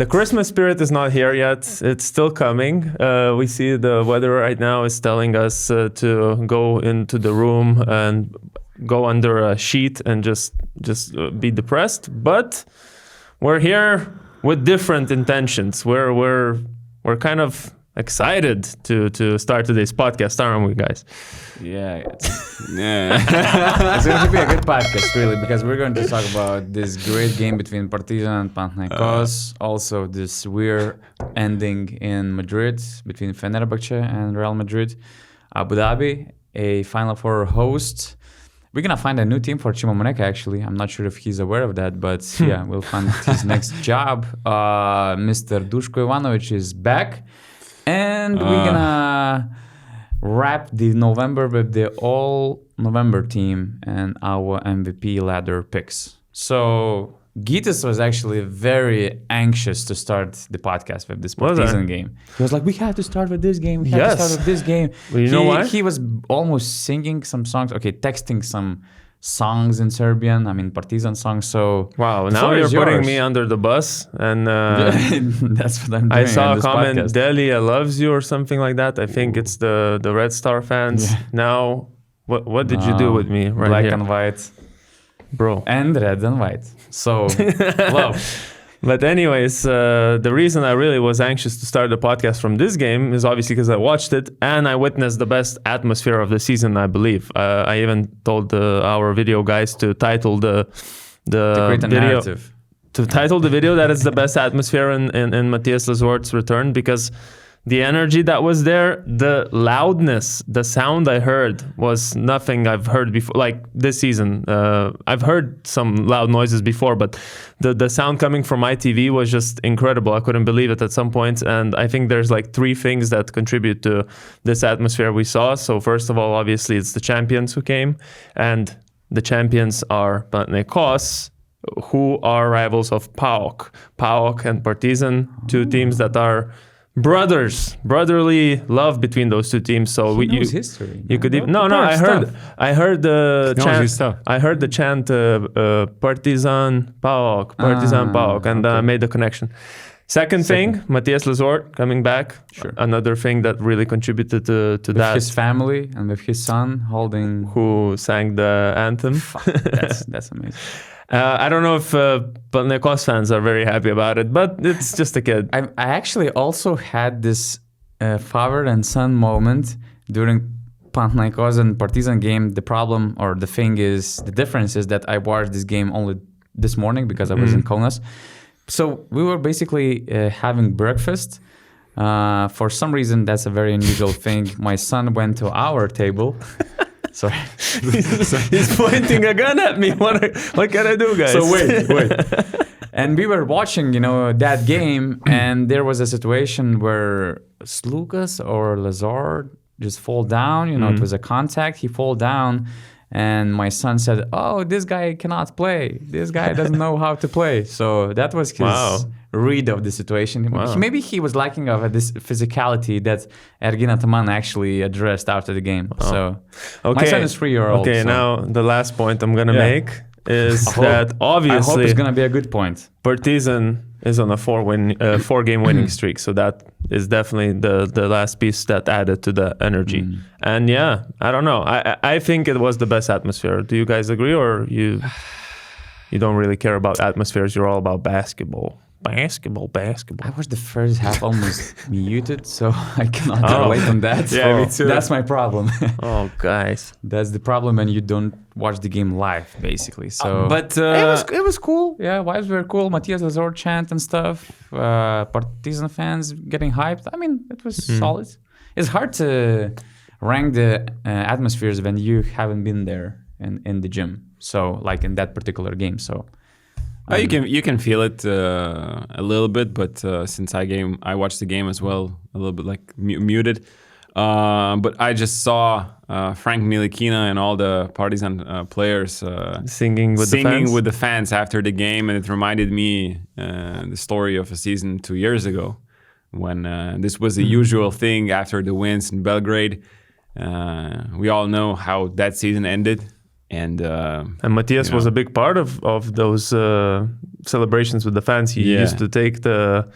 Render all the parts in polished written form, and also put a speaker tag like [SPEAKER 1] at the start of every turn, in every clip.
[SPEAKER 1] The Christmas spirit is not here yet. It's still coming. We see the weather right now is telling us to go into the room and go under a sheet and just be depressed. But we're here with different intentions. We're kind of excited to start today's podcast, aren't we, guys?
[SPEAKER 2] Yeah. It's going to be a good podcast, really, because we're going to talk about this great game between Partizan and Panathinaikos. Also, this weird ending in Madrid between Fenerbahce and Real Madrid. Abu Dhabi, a Final Four host. We're going to find a new team for Chima Moneke, actually. I'm not sure if he's aware of that, but yeah, we'll find his next job. Mr. Dusko Ivanovic is back. And we're gonna wrap the November with the all-November team and our MVP ladder picks. So Gytis was actually very anxious to start the podcast with this Partizan game. He was like, we have to start with this game. We have to start with this game.
[SPEAKER 1] Well, you know why?
[SPEAKER 2] He was almost singing some songs. Okay, texting some songs in Serbian. I mean, Partizan songs. So
[SPEAKER 1] wow, now you're putting me under the bus, and
[SPEAKER 2] that's what I'm doing.
[SPEAKER 1] I saw a comment, podcast. Delia loves you or something like that. I think it's the Red Star fans. Yeah. Now, what did you do with me right
[SPEAKER 2] Black
[SPEAKER 1] here?
[SPEAKER 2] And white,
[SPEAKER 1] bro,
[SPEAKER 2] and red and white. So love.
[SPEAKER 1] But anyways, the reason I really was anxious to start the podcast from this game is obviously because I watched it and I witnessed the best atmosphere of the season, I believe. I even told our video guys to title the video
[SPEAKER 2] narrative.
[SPEAKER 1] To title the video that it's the best atmosphere in Matthias Lesort's return, because the energy that was there, the loudness, the sound I heard was nothing I've heard before. Like this season, I've heard some loud noises before, but the sound coming from my TV was just incredible. I couldn't believe it at some points. And I think there's like three things that contribute to this atmosphere we saw. So first of all, obviously, it's the champions who came. And the champions are Panathinaikos, who are rivals of PAOK. PAOK and Partizan, two teams that are brotherly love between those two teams. So
[SPEAKER 2] he knows history.
[SPEAKER 1] You could even I heard the chant. I heard the chant Partizan PAOK, Partizan PAOK, and I made the connection. Second thing, Matthias Lesort coming back.
[SPEAKER 2] Sure.
[SPEAKER 1] Another thing that really contributed to
[SPEAKER 2] with
[SPEAKER 1] that.
[SPEAKER 2] His family and with his son holding,
[SPEAKER 1] who sang the anthem.
[SPEAKER 2] That's amazing.
[SPEAKER 1] I don't know if Panathinaikos fans are very happy about it, but it's just a kid.
[SPEAKER 2] I actually also had this father and son moment during Panathinaikos and Partizan game. The difference is that I watched this game only this morning because I was in Kaunas. So we were basically having breakfast. For some reason, that's a very unusual thing. My son went to our table. Sorry.
[SPEAKER 1] He's pointing a gun at me. What can I do, guys?
[SPEAKER 2] So wait. And we were watching, that game, and there was a situation where Slukas or Lazard just fall down. It was a contact. He fall down, and my son said, "Oh, this guy cannot play. This guy doesn't know how to play." So that was his read of the situation.
[SPEAKER 1] Wow.
[SPEAKER 2] Maybe he was lacking of this physicality that Ergin Ataman actually addressed after the game. So my son is 3-year-old.
[SPEAKER 1] Okay, so now the last point I'm going to make is that obviously
[SPEAKER 2] I hope it's going to be a good point.
[SPEAKER 1] Partizan is on a 4-game winning streak. So that is definitely the last piece that added to the energy. And yeah, I don't know. I think it was the best atmosphere. Do you guys agree, or you don't really care about atmospheres? You're all about basketball. Basketball.
[SPEAKER 2] I watched the first half almost muted, so I cannot relate on that.
[SPEAKER 1] Yeah, me too.
[SPEAKER 2] That's my problem.
[SPEAKER 1] Oh, guys.
[SPEAKER 2] That's the problem when you don't watch the game live, basically. So,
[SPEAKER 1] but
[SPEAKER 2] it was cool. Yeah, vibes were cool. Matthias Lazor chant and stuff. Partizan fans getting hyped. I mean, it was solid. It's hard to rank the atmospheres when you haven't been there in the gym. So, like in that particular game. So.
[SPEAKER 3] You can feel it a little bit, but since I watched the game as well, a little bit like muted. But I just saw Frank Ntilikina and all the Partizan players
[SPEAKER 1] singing with
[SPEAKER 3] the fans after the game, and it reminded me the story of a season 2 years ago when this was the usual thing after the wins in Belgrade. We all know how that season ended. And
[SPEAKER 1] Matthias was a big part of those celebrations with the fans. He used to take the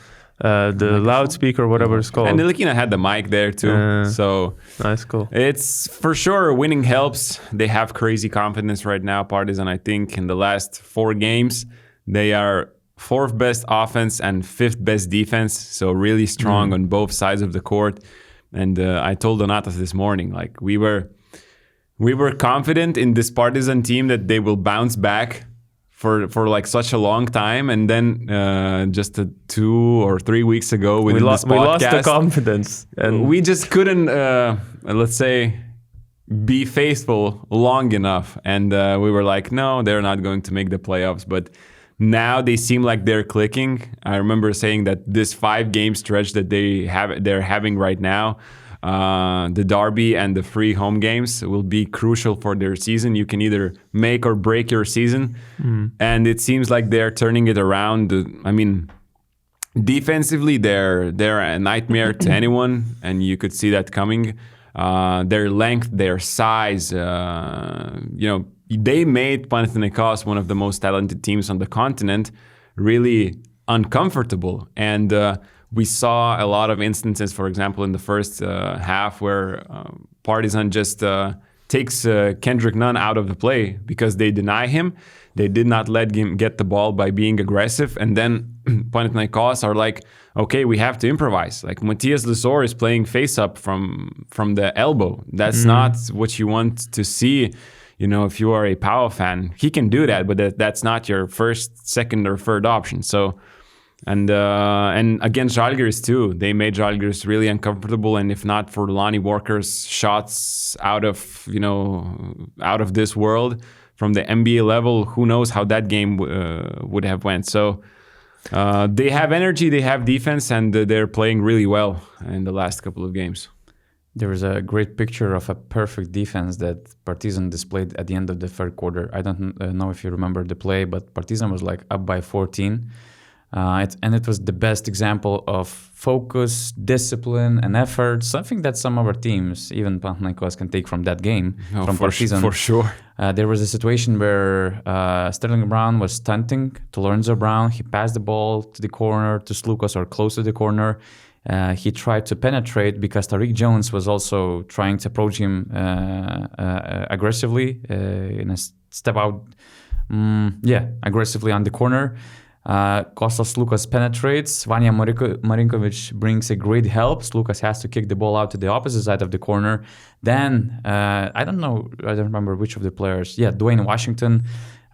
[SPEAKER 1] loudspeaker, whatever it's called.
[SPEAKER 3] And Nilekina had the mic there too. So
[SPEAKER 1] nice, cool.
[SPEAKER 3] It's for sure winning helps. They have crazy confidence right now, Partizan. I think in the last 4 games, they are 4th best offense and 5th best defense. So really strong on both sides of the court. And I told Donatas this morning, like we were confident in this Partizan team that they will bounce back for like such a long time, and then just 2 or 3 weeks ago with
[SPEAKER 1] we lost the confidence,
[SPEAKER 3] and we just couldn't let's say be faithful long enough, and we were like, no, they're not going to make the playoffs. But now they seem like they're clicking. I remember saying that this 5-game stretch that they're having right now, the Derby and the 3 home games will be crucial for their season. You can either make or break your season. And it seems like they're turning it around. I mean, defensively, they're a nightmare to anyone, and you could see that coming. Their length, their size, they made Panathinaikos, one of the most talented teams on the continent, really uncomfortable. And we saw a lot of instances, for example, in the first half where Partizan just takes Kendrick Nunn out of the play because they deny him. They did not let him get the ball by being aggressive. And then Panathinaikos are like, okay, we have to improvise. Like Matthias Lesor is playing face-up from the elbow. That's not what you want to see. If you are a Pau fan, he can do that, but that's not your first, second, or third option. So, and against Žalgiris too, they made Žalgiris really uncomfortable. And if not for Lonnie Walker's shots out of this world from the NBA level, who knows how that game would have went. So they have energy, they have defense, and they're playing really well in the last couple of games.
[SPEAKER 2] There was a great picture of a perfect defense that Partizan displayed at the end of the 3rd quarter. I don't know if you remember the play, but Partizan was like up by 14. It was the best example of focus, discipline, and effort, something that some of our teams, even Panathinaikos, can take from that game, from Partizan.
[SPEAKER 3] For sure.
[SPEAKER 2] There was a situation where Sterling Brown was stunting to Lorenzo Brown. He passed the ball to the corner, to Slukas, or close to the corner. He tried to penetrate because Tariq Jones was also trying to approach him aggressively in a step out, aggressively on the corner. Kostas Slukas penetrates. Vanya Marinkovic brings a great help. Slukas has to kick the ball out to the opposite side of the corner. Then, I don't remember which of the players. Yeah, Dwayne Washington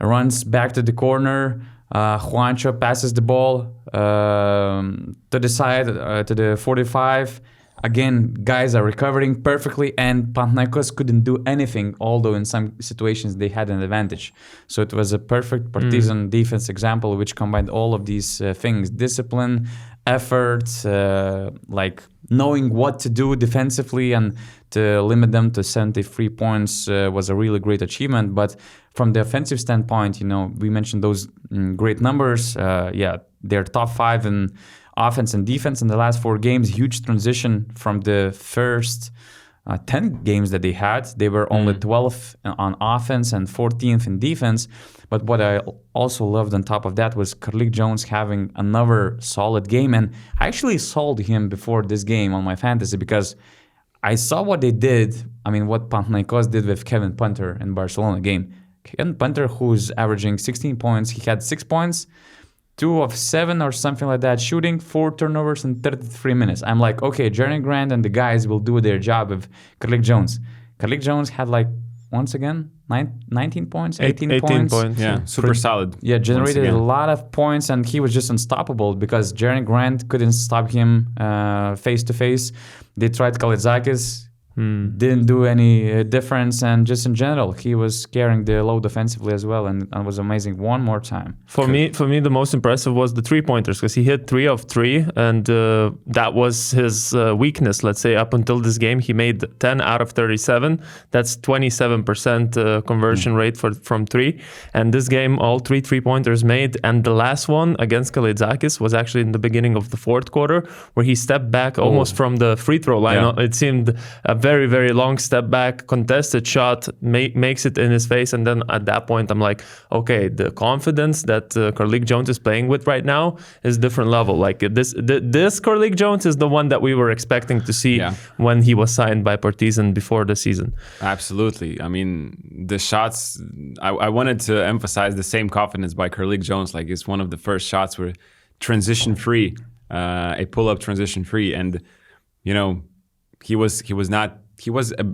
[SPEAKER 2] runs back to the corner. Juancho passes the ball to the side, to the 45. Again, guys are recovering perfectly, and Panathinaikos couldn't do anything, although in some situations they had an advantage. So it was a perfect Partizan defense example, which combined all of these things: discipline, effort, like knowing what to do defensively, and to limit them to 73 points was a really great achievement. But from the offensive standpoint, we mentioned those great numbers. They're top 5 in offense and defense in the last 4 games. Huge transition from the first 10 games that they had. They were only 12th on offense and 14th in defense. But what I also loved on top of that was Carlik Jones having another solid game. And I actually sold him before this game on my fantasy because I saw what they did. I mean, what Panathinaikos did with Kevin Punter in Barcelona game. Kevin Punter, who's averaging 16 points, he had 6 points, 2 of 7 or something like that, shooting, 4 turnovers in 33 minutes. I'm like, okay, Jeremy Grant and the guys will do their job with Carlik Jones. Carlik Jones had once again, 19 points, 18 points.
[SPEAKER 3] Yeah, super solid.
[SPEAKER 2] Yeah, generated a lot of points, and he was just unstoppable because Jeremy Grant couldn't stop him face-to-face. They tried Kalaitzakis, didn't do any difference, and just in general, he was carrying the load offensively as well, and was amazing one more time.
[SPEAKER 1] For me, the most impressive was the 3-pointers because he hit 3 of 3, and that was his weakness. Let's say up until this game, he made 10 out of 37. That's 27% conversion rate from 3. And this game, all 3 3-pointers made, and the last one against Kalaitzakis was actually in the beginning of the 4th quarter, where he stepped back almost from the free throw line. Yeah. It seemed a very, very long step back, contested shot, makes it in his face. And then at that point, I'm like, okay, the confidence that Carlik Jones is playing with right now is different level. Like this Carlik Jones is the one that we were expecting to see when he was signed by Partizan before the season.
[SPEAKER 3] Absolutely. I mean, the shots, I wanted to emphasize the same confidence by Carlik Jones. Like it's one of the first shots were transition free, a pull-up transition free. And, you know, he was a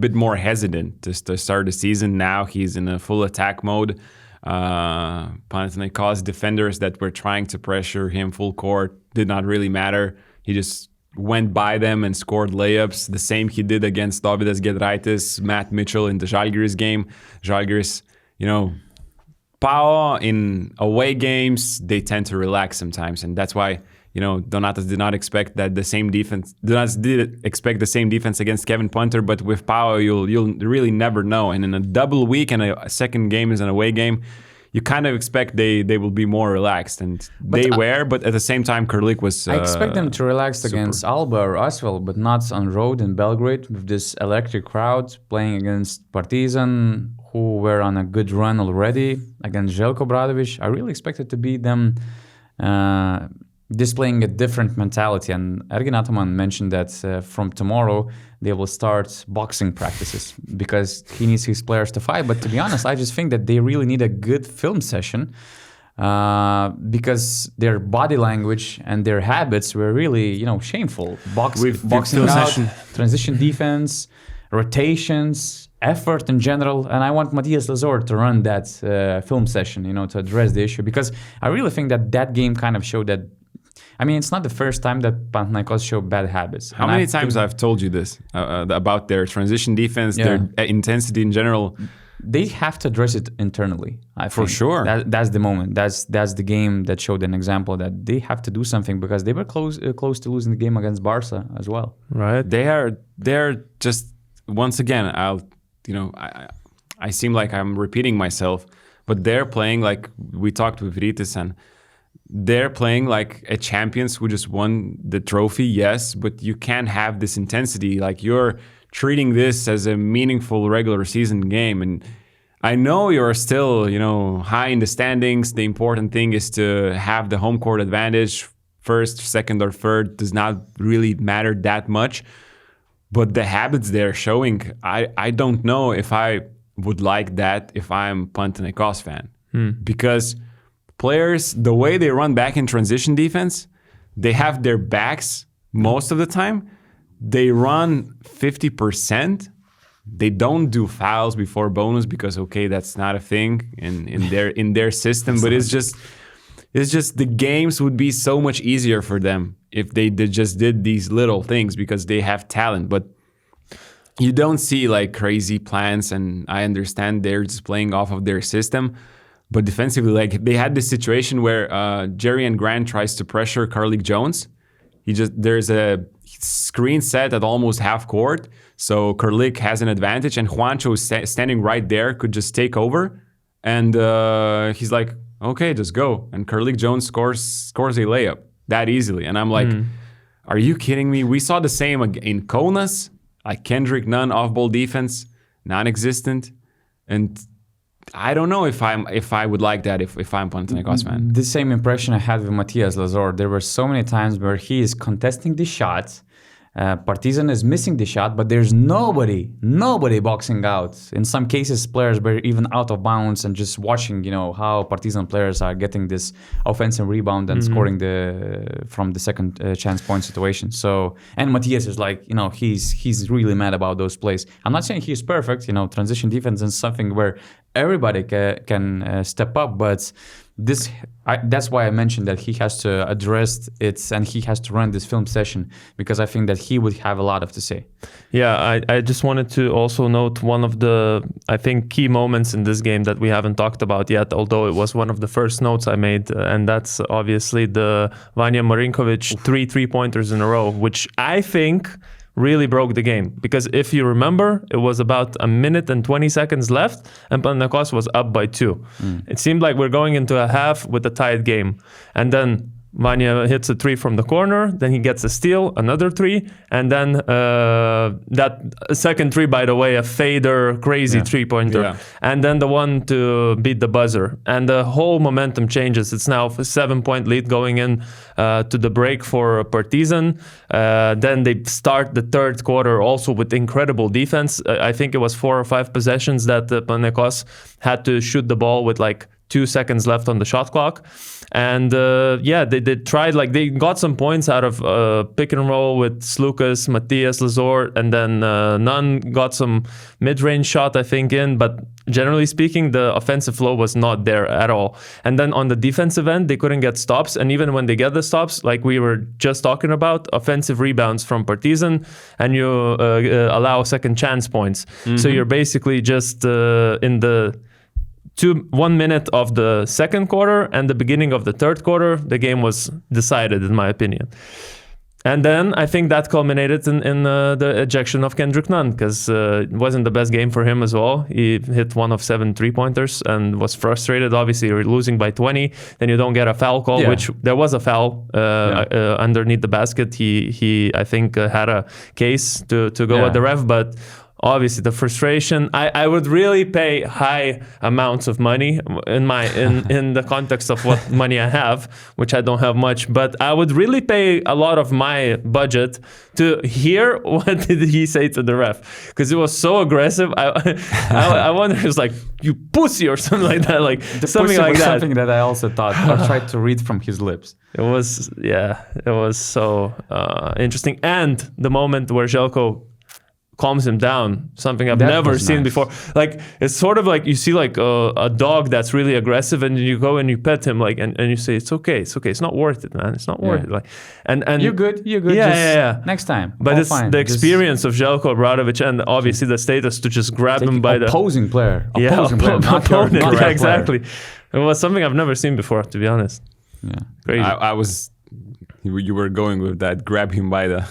[SPEAKER 3] bit more hesitant to start the season. Now he's in a full attack mode. Panathinaikos defenders that were trying to pressure him full court did not really matter. He just went by them and scored layups. The same he did against Dovydas Giedraitis, Matt Mitchell in the Žalgiris game. Žalgiris, you know, PAO in away games, they tend to relax sometimes, and that's why, you know, Donatas did not expect that the same defense. Donatas did expect the same defense against Kevin Punter, but with PAO, you'll really never know. And in a double week and a second game is an away game, you kind of expect they will be more relaxed, and but at the same time, Carlik was.
[SPEAKER 2] I expect them to relax against Alba or Asvel, but not on road in Belgrade with this electric crowd playing against Partizan, who were on a good run already, against Željko Obradović. I really expected to be them displaying a different mentality. And Ergin Ataman mentioned that from tomorrow they will start boxing practices because he needs his players to fight. But to be honest, I just think that they really need a good film session because their body language and their habits were really, you know, shameful. Boxing out, transition defense, rotations, effort in general. And I want Matthias Lazor to run that film session, you know, to address the issue, because I really think that game kind of showed that. I mean, it's not the first time that Panathinaikos show bad habits.
[SPEAKER 3] How many times I've told you this about their transition defense, their intensity in general?
[SPEAKER 2] They have to address it internally.
[SPEAKER 3] For sure.
[SPEAKER 2] That's the moment. That's the game that showed an example that they have to do something, because they were close to losing the game against Barca as well.
[SPEAKER 1] Right.
[SPEAKER 3] They're just, once again, I seem like I'm repeating myself, but they're playing like we talked with Rytis, and they're playing like a champions who just won the trophy, yes, but you can't have this intensity. Like, you're treating this as a meaningful regular season game. And I know you're still, you know, high in the standings. The important thing is to have the home court advantage. First, second, or third does not really matter that much. But the habits they're showing, I don't know if I would like that if I'm Panathinaikos fan. Because players, the way they run back in transition defense, they have their backs most of the time. They run 50%. They don't do fouls before bonus because, okay, that's not a thing in their system. But it's just the games would be so much easier for them if they just did these little things, because they have talent. But you don't see like crazy plans, and I understand they're just playing off of their system. But defensively, like, they had this situation where Jerry and Grant tries to pressure Carlik Jones. There's a screen set at almost half court, so Carlik has an advantage, and Juancho is standing right there, could just take over, and he's like, okay, just go. And Carlik Jones scores a layup that easily, and I'm like, are you kidding me? We saw the same in Kaunas, like Kendrick Nunn off-ball defense, non-existent, and I don't know if I would like that if I'm Panathinaikos fan.
[SPEAKER 2] The same impression I had with Matthias Lazor. There were so many times where he is contesting the shots. Partizan is missing the shot, but there's nobody boxing out. In some cases, players were even out of bounds and just watching, you know, how Partizan players are getting this offensive rebound and scoring from the second chance point situation. So, and Matthias is like, you know, he's really mad about those plays. I'm not saying he's perfect. You know, transition defense is something where everybody can step up, but that's why I mentioned that he has to address it and he has to run this film session, because I think that he would have a lot to say.
[SPEAKER 1] Yeah, I just wanted to also note one of the, I think, key moments in this game that we haven't talked about yet, although it was one of the first notes I made, and that's obviously the Vanja Marinkovic three-pointers in a row, which I think really broke the game, because if you remember, it was about a minute and 20 seconds left and Panathinaikos was up by 2. It seemed like we're going into a half with a tied game, and then Vanya hits a 3 from the corner, then he gets a steal, another 3, and then that second 3, by the way, a fader, crazy 3-pointer, and then the one to beat the buzzer. And the whole momentum changes. It's now a 7-point lead going in to the break for Partizan. Then they start the third quarter also with incredible defense. I think it was 4 or 5 possessions that Panathinaikos had to shoot the ball with like 2 seconds left on the shot clock. And they tried, like they got some points out of pick and roll with Slukas, Matthias Lazor, and then Nunn got some mid-range shot, I think, in. But generally speaking, the offensive flow was not there at all. And then on the defensive end, they couldn't get stops. And even when they get the stops, like we were just talking about, offensive rebounds from Partizan, and you allow second chance points. So you're basically just in the 1 minute of the second quarter and the beginning of the third quarter, the game was decided, in my opinion. And then I think that culminated in the ejection of Kendrick Nunn, because it wasn't the best game for him as well. He hit 1 of 7 3-pointers and was frustrated. Obviously, you're losing by 20, then you don't get a foul call, which there was a foul underneath the basket. He I think had a case to go at the ref, but obviously the frustration. I would really pay high amounts of money in the context of what money I have, which I don't have much, but I would really pay a lot of my budget to hear what did he say to the ref, because it was so aggressive. I wonder if it was like, you pussy or something like that, like something like that.
[SPEAKER 2] Something that I also thought or tried to read from his lips.
[SPEAKER 1] It was so interesting. And the moment where Željko calms him down, something I've never seen before. Like, it's sort of like you see like a dog that's really aggressive, and you go and you pet him, like, and you say, it's okay, it's not worth it, man, it's not worth it. Like, and
[SPEAKER 2] you're good, next time.
[SPEAKER 1] But it's fine. The experience of Željko Obradović, and obviously the status to just grab him by the
[SPEAKER 2] opposing player,
[SPEAKER 1] opponent, exactly. It was something I've never seen before, to be honest.
[SPEAKER 2] Yeah,
[SPEAKER 1] crazy.
[SPEAKER 3] I was, you were going with that, grab him by the.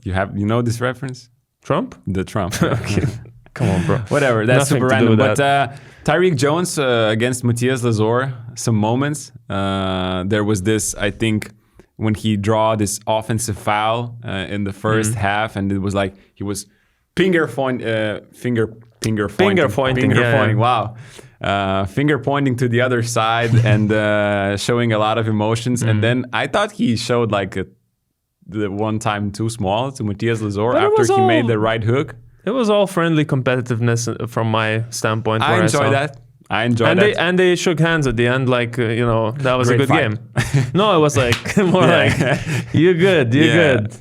[SPEAKER 3] You know this reference?
[SPEAKER 1] Trump?
[SPEAKER 3] The Trump.
[SPEAKER 1] Okay. Come on, bro.
[SPEAKER 3] Whatever. That's
[SPEAKER 1] Nothing
[SPEAKER 3] super
[SPEAKER 1] to
[SPEAKER 3] random.
[SPEAKER 1] do with
[SPEAKER 3] But Tyreek Jones against Matthias Lazor, some moments. There was this, I think, when he draw this offensive foul in the first half, and it was like he was finger pointing. Wow. Finger pointing to the other side and showing a lot of emotions. And then I thought he showed like the one time too small to Matthias Lazor after he made the right hook.
[SPEAKER 1] It was all friendly competitiveness from my standpoint.
[SPEAKER 3] I enjoyed that. And
[SPEAKER 1] they shook hands at the end, like, that was
[SPEAKER 3] Great
[SPEAKER 1] a good
[SPEAKER 3] fight.
[SPEAKER 1] game. No, it was like more like, you're good.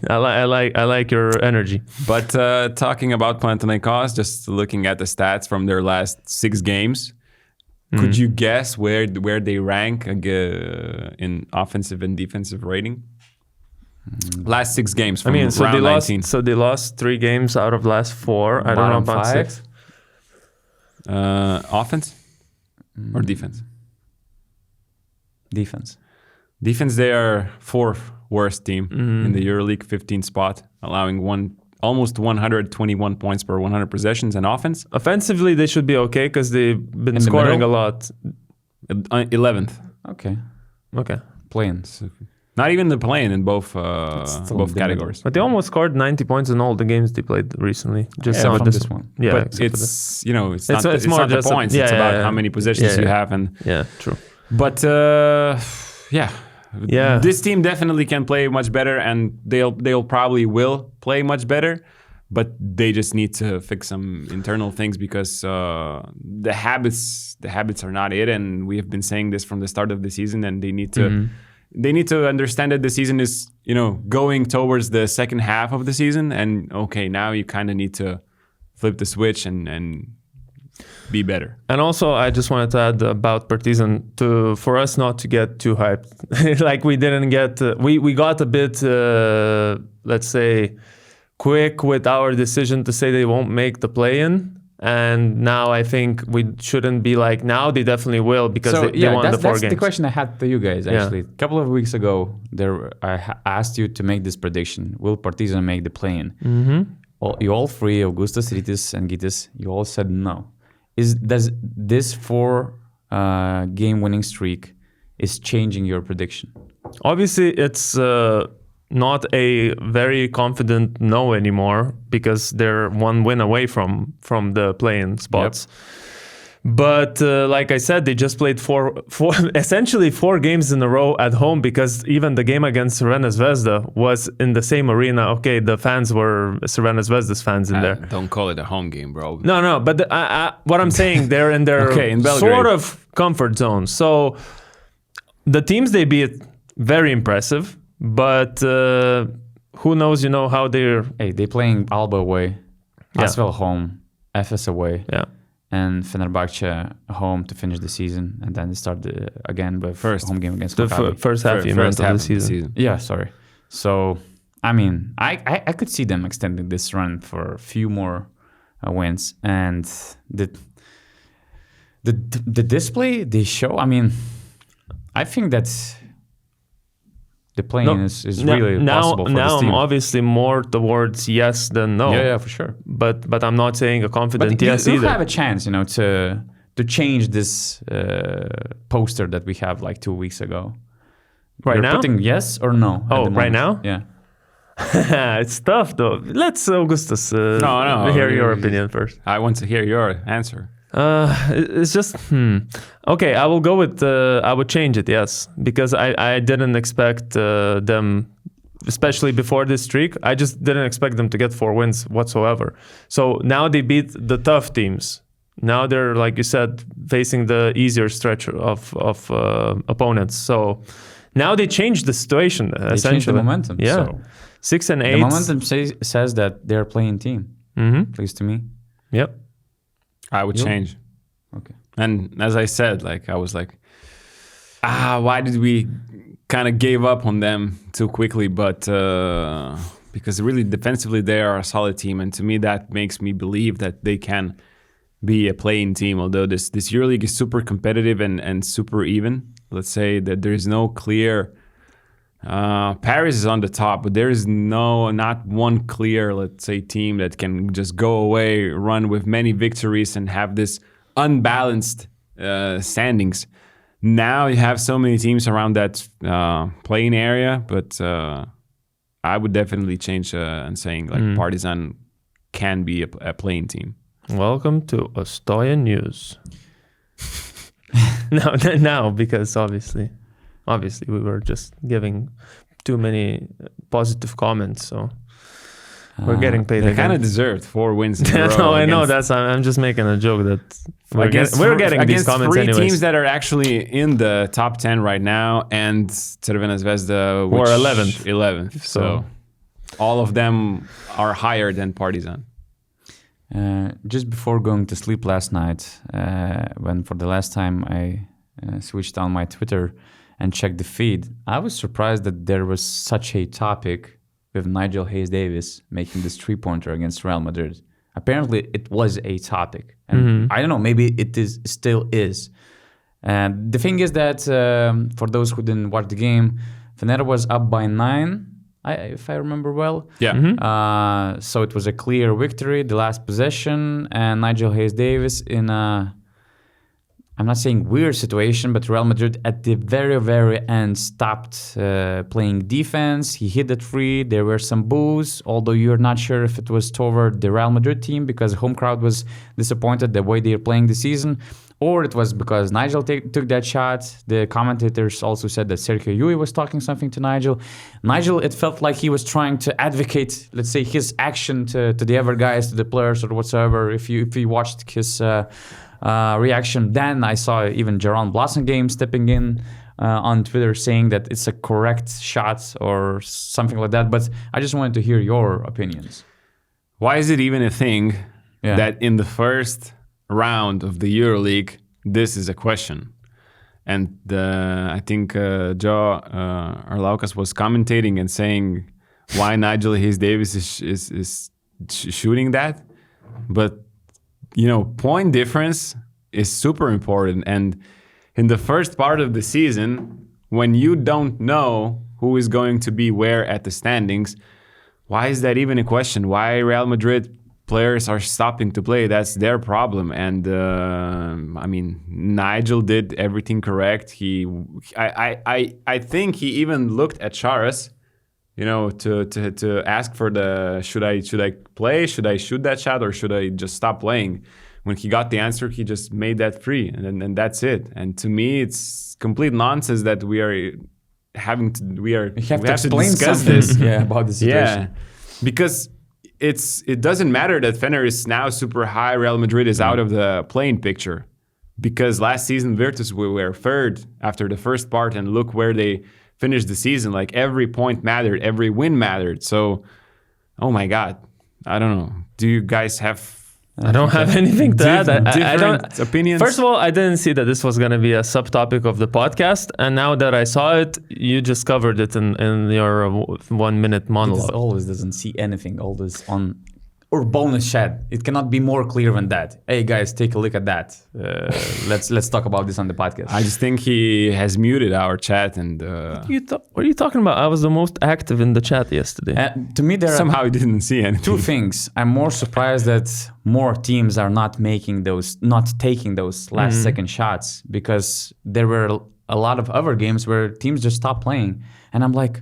[SPEAKER 1] I like your energy.
[SPEAKER 3] But talking about Panathinaikos, just looking at the stats from their last 6 games, could you guess where they rank in offensive and defensive rating? Last 6 games from round 19.
[SPEAKER 1] So they lost 3 games out of last 4. I don't know about 6.
[SPEAKER 3] Offense or defense?
[SPEAKER 2] Defense.
[SPEAKER 3] Defense, they are 4th worst team in the EuroLeague, 15th spot, allowing almost 121 points per 100 possessions. And offense?
[SPEAKER 1] Offensively, they should be okay because they've been scoring a lot.
[SPEAKER 3] 11th.
[SPEAKER 2] Okay.
[SPEAKER 3] Playing. Not even the playing in both categories.
[SPEAKER 1] But they almost scored 90 points in all the games they played recently. Just
[SPEAKER 2] from this one.
[SPEAKER 1] Yeah,
[SPEAKER 3] but it's not the points. It's about how many possessions you have. And
[SPEAKER 1] true.
[SPEAKER 3] But this team definitely can play much better, and they'll probably will play much better. But they just need to fix some internal things because the habits are not it, and we have been saying this from the start of the season, and they need to. They need to understand that the season is, going towards the second half of the season. And, okay, now you kind of need to flip the switch and be better.
[SPEAKER 1] And also, I just wanted to add about Partizan, for us not to get too hyped. Like, we didn't get... we got a bit, let's say, quick with our decision to say they won't make the play-in. And now I think we shouldn't be like, now they definitely will because they won the 4 games.
[SPEAKER 2] That's the question I had to you guys, actually. A couple of weeks ago, I asked you to make this prediction. Will Partizan make the play-in? You all 3, Augustas, Rytis, and Gytis, you all said no. Does this 4 game winning streak is changing your prediction?
[SPEAKER 1] Obviously, it's not a very confident no anymore because they're one win away from the play-in spots. But like I said, they just played essentially four games in a row at home because even the game against Crvena Zvezda was in the same arena. Okay, the fans were Crvena Zvezda's fans in there.
[SPEAKER 3] Don't call it a home game, bro.
[SPEAKER 1] No, but what I'm saying, they're in their
[SPEAKER 3] in
[SPEAKER 1] sort of comfort zone. So the teams they beat, very impressive. But who knows, how they're...
[SPEAKER 2] Hey, they playing Alba away, Asvel home, FS away.
[SPEAKER 1] Yeah.
[SPEAKER 2] And Fenerbahce home to finish the season, and then they start again with
[SPEAKER 3] first
[SPEAKER 2] home game against
[SPEAKER 1] the
[SPEAKER 2] Maccabi.
[SPEAKER 1] first half of the season.
[SPEAKER 2] Yeah, sorry. So, I mean, I could see them extending this run for a few more wins, and the display they show. I mean, I think that's the play-in is really possible for this
[SPEAKER 1] Now
[SPEAKER 2] team.
[SPEAKER 1] I'm obviously more towards yes than no.
[SPEAKER 2] Yeah, for sure.
[SPEAKER 1] But I'm not saying a confident yes
[SPEAKER 2] you
[SPEAKER 1] either.
[SPEAKER 2] Have a chance, to change this poster that we have like 2 weeks ago.
[SPEAKER 1] Right
[SPEAKER 2] You're
[SPEAKER 1] now?
[SPEAKER 2] putting yes or no?
[SPEAKER 1] Oh, right now?
[SPEAKER 2] Yeah.
[SPEAKER 1] It's tough though. Let's Augustus hear your opinion first.
[SPEAKER 3] I want to hear your answer.
[SPEAKER 1] It's just okay. I will go with I would change it, yes, because I didn't expect them, especially before this streak. I just didn't expect them to get 4 wins whatsoever. So now they beat the tough teams. Now they're, like you said, facing the easier stretch of opponents. So now they changed the situation.
[SPEAKER 2] They
[SPEAKER 1] essentially,
[SPEAKER 2] changed the momentum.
[SPEAKER 1] Yeah,
[SPEAKER 2] So
[SPEAKER 1] 6 and 8.
[SPEAKER 2] the momentum says that they're playing team. At least to me.
[SPEAKER 1] Yep.
[SPEAKER 3] I would change.
[SPEAKER 2] Okay.
[SPEAKER 3] And as I said, like I was like, why did we kind of gave up on them too quickly? But because really defensively they are a solid team, and to me that makes me believe that they can be a playing team. Although this EuroLeague is super competitive and super even. Let's say that there is no clear. Paris is on the top, but there is not one clear, let's say, team that can just go away, run with many victories, and have this unbalanced standings. Now you have so many teams around that playing area, but I would definitely change and saying like Partizan can be a playing team.
[SPEAKER 1] Welcome to Ostoja News. No, because obviously we were just giving too many positive comments, so we're getting paid.
[SPEAKER 3] They kind of deserved 4 wins in a row.
[SPEAKER 1] No, I know I'm just making a joke that we're getting these comments
[SPEAKER 3] 3
[SPEAKER 1] anyways.
[SPEAKER 3] teams that are actually in the top 10 right now, and Crvena Zvezda, which
[SPEAKER 1] or 11th.
[SPEAKER 3] So all of them are higher than Partizan.
[SPEAKER 2] Just before going to sleep last night, when for the last time I switched on my Twitter and checked the feed, I was surprised that there was such a topic with Nigel Hayes-Davis making this 3-pointer against Real Madrid. Apparently, it was a topic. And I don't know, maybe it still is. And the thing is that for those who didn't watch the game, Fener was up by 9, if I remember well.
[SPEAKER 3] Yeah.
[SPEAKER 2] So it was a clear victory, the last possession, and Nigel Hayes-Davis in a, I'm not saying weird situation, but Real Madrid at the very, very end stopped playing defense. He hit the 3. There were some boos, although you're not sure if it was toward the Real Madrid team because the home crowd was disappointed the way they're playing the season, or it was because Nigel took that shot. The commentators also said that Sergio Yui was talking something to Nigel. Nigel, it felt like he was trying to advocate, let's say, his action to the other guys, to the players or whatsoever. If you watched his reaction, then I saw even Jaron Blossomgame stepping in on Twitter saying that it's a correct shot or something like that. But I just wanted to hear your opinions.
[SPEAKER 3] Why is it even a thing that in the first round of the EuroLeague, this is a question? And I think Joe Arlaucas was commentating and saying why Nigel Hayes-Davis is shooting that. But, point difference is super important. And in the first part of the season, when you don't know who is going to be where at the standings, why is that even a question? Why Real Madrid players are stopping to play. That's their problem. And I mean, Nigel did everything correct. I think he even looked at Charas, to ask for the should I play? Should I shoot that shot or should I just stop playing? When he got the answer, he just made that free, and that's it. And to me, it's complete nonsense that we have to
[SPEAKER 2] explain
[SPEAKER 3] discuss
[SPEAKER 2] something
[SPEAKER 3] this.
[SPEAKER 2] about the situation.
[SPEAKER 3] Yeah, because it doesn't matter that Fener is now super high, Real Madrid is out of the playing picture. Because last season, Virtus were third after the first part, and look where they finished the season. Like, every point mattered, every win mattered. So, oh my God, I don't know. Do you guys have...
[SPEAKER 1] I don't have anything to add. I don't.
[SPEAKER 3] Opinions.
[SPEAKER 1] First of all, I didn't see that this was going to be a subtopic of the podcast, and now that I saw it, you just covered it in your 1 minute monologue.
[SPEAKER 2] It always doesn't see anything. Always on URBONUS chat. It cannot be more clear than that. Hey guys, take a look at that. Let's talk about this on the podcast.
[SPEAKER 3] I just think he has muted our chat and.
[SPEAKER 1] What are you talking about? I was the most active in the chat yesterday.
[SPEAKER 2] To me, there
[SPEAKER 3] somehow he didn't see anything.
[SPEAKER 2] Two things. I'm more surprised that more teams are not taking those last second shots, because there were a lot of other games where teams just stopped playing, and I'm like,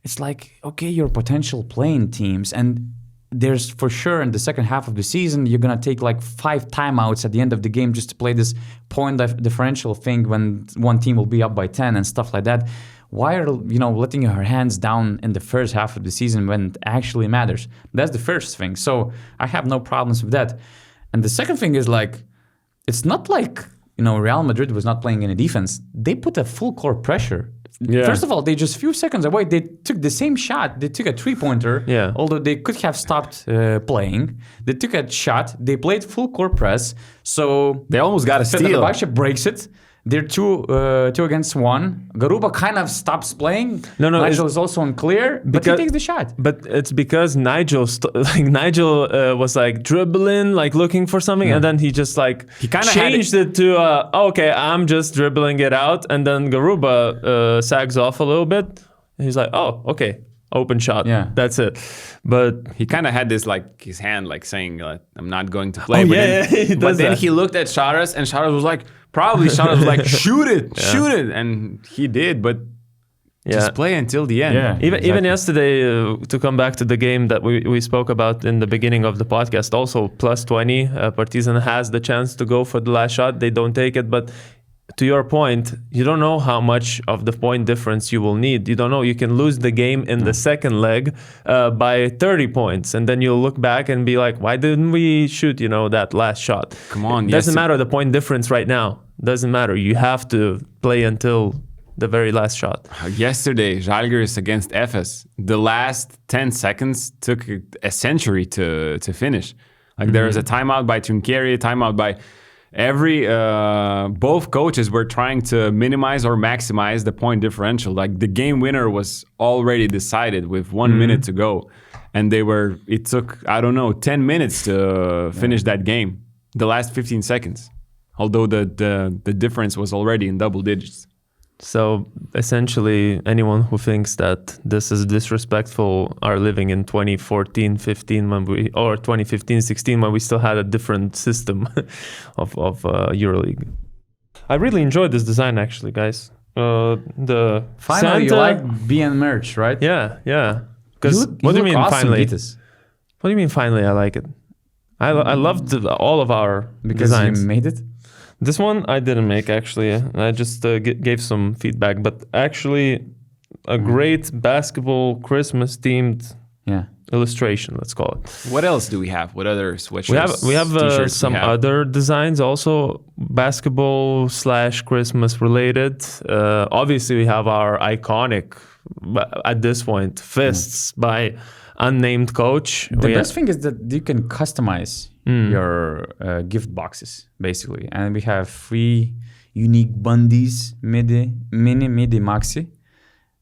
[SPEAKER 2] it's like, okay, you're potential playing teams, and there's for sure in the second half of the season, you're going to take like 5 timeouts at the end of the game just to play this point differential thing when one team will be up by 10 and stuff like that. Why are letting your hands down in the first half of the season when it actually matters? That's the first thing. So I have no problems with that. And the second thing is, like, it's not like, Real Madrid was not playing any defense. They put a full court pressure.
[SPEAKER 1] Yeah.
[SPEAKER 2] First of all, they just few seconds away, they took the same shot. They took a 3-pointer, although they could have stopped playing. They took a shot. They played full court press. So
[SPEAKER 3] they almost got a steal.
[SPEAKER 2] Banchi breaks it. They're two against one. Garuba kind of stops playing.
[SPEAKER 1] No,
[SPEAKER 2] Nigel is also unclear, but he takes the shot.
[SPEAKER 1] But it's because Nigel was like dribbling, like looking for something, and then he just like
[SPEAKER 3] he kind of
[SPEAKER 1] changed it to okay, I'm just dribbling it out, and then Garuba sags off a little bit. And he's like, oh, okay, open shot.
[SPEAKER 2] Yeah,
[SPEAKER 1] that's it. But
[SPEAKER 3] he kind of had this like his hand like saying I'm not going to play.
[SPEAKER 1] Oh, but
[SPEAKER 3] then he looked at Charas, and Charas was like. Probably Charas was like, shoot it, and he did, but just play until the end.
[SPEAKER 1] Yeah, even yesterday, to come back to the game that we spoke about in the beginning of the podcast, also plus 20, Partizan has the chance to go for the last shot. They don't take it, but to your point, you don't know how much of the point difference you will need. You don't know. You can lose the game in the second leg by 30 points, and then you'll look back and be like, why didn't we shoot, that last shot?
[SPEAKER 3] Come on.
[SPEAKER 1] Doesn't matter the point difference right now. Doesn't matter. You have to play until the very last shot.
[SPEAKER 3] Yesterday, Žalgiris against Efes, the last 10 seconds took a century to finish. Like there was a timeout by Trinchieri, timeout by both coaches were trying to minimize or maximize the point differential. Like the game winner was already decided with 1 minute to go. And it took, 10 minutes to finish that game. The last 15 seconds. Although the difference was already in double digits.
[SPEAKER 1] So essentially, anyone who thinks that this is disrespectful are living in 2014-15 or 2015-16 when we still had a different system of EuroLeague. I really enjoyed this design, actually, guys. The
[SPEAKER 2] finally,
[SPEAKER 1] Santa,
[SPEAKER 2] you like being merch, right?
[SPEAKER 1] Yeah. Because what do you mean
[SPEAKER 2] awesome,
[SPEAKER 1] finally?
[SPEAKER 2] Vitas.
[SPEAKER 1] What do you mean finally? I like it. I loved all of our designs.
[SPEAKER 2] You made it.
[SPEAKER 1] This one I didn't make, actually. I just gave some feedback, but actually a great basketball Christmas themed illustration, let's call it.
[SPEAKER 3] What else do we have? What other sweatshirts?
[SPEAKER 1] We have some other designs also, basketball / Christmas related. Obviously we have our iconic, at this point, fists by unnamed coach.
[SPEAKER 2] The best thing is that you can customize your gift boxes, basically. And we have 3 unique bundies, midi, maxi.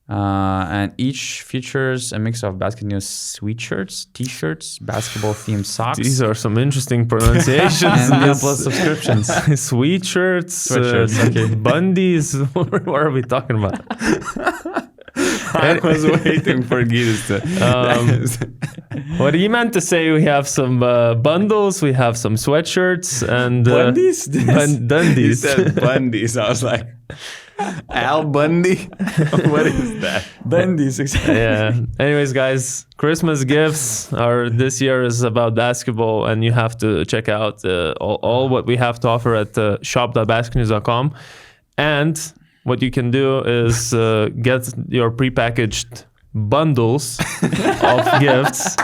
[SPEAKER 2] And each features a mix of BasketNews sweatshirts, t-shirts, basketball-themed socks.
[SPEAKER 1] These are some interesting pronunciations.
[SPEAKER 2] And plus subscriptions.
[SPEAKER 1] Sweatshirts, okay. Bundies. What are we talking about?
[SPEAKER 3] I was waiting for Gitas to.
[SPEAKER 1] What he meant to say, we have some bundles, we have some sweatshirts, and
[SPEAKER 3] Bundies? He
[SPEAKER 1] Dundies.
[SPEAKER 3] said Bundies. I was like, Al Bundy? What is that?
[SPEAKER 2] Bundies, exactly.
[SPEAKER 1] Yeah. Anyways, guys, Christmas gifts are this year is about basketball, and you have to check out all what we have to offer at shop.basketnews.com. And what you can do is get your prepackaged bundles of gifts.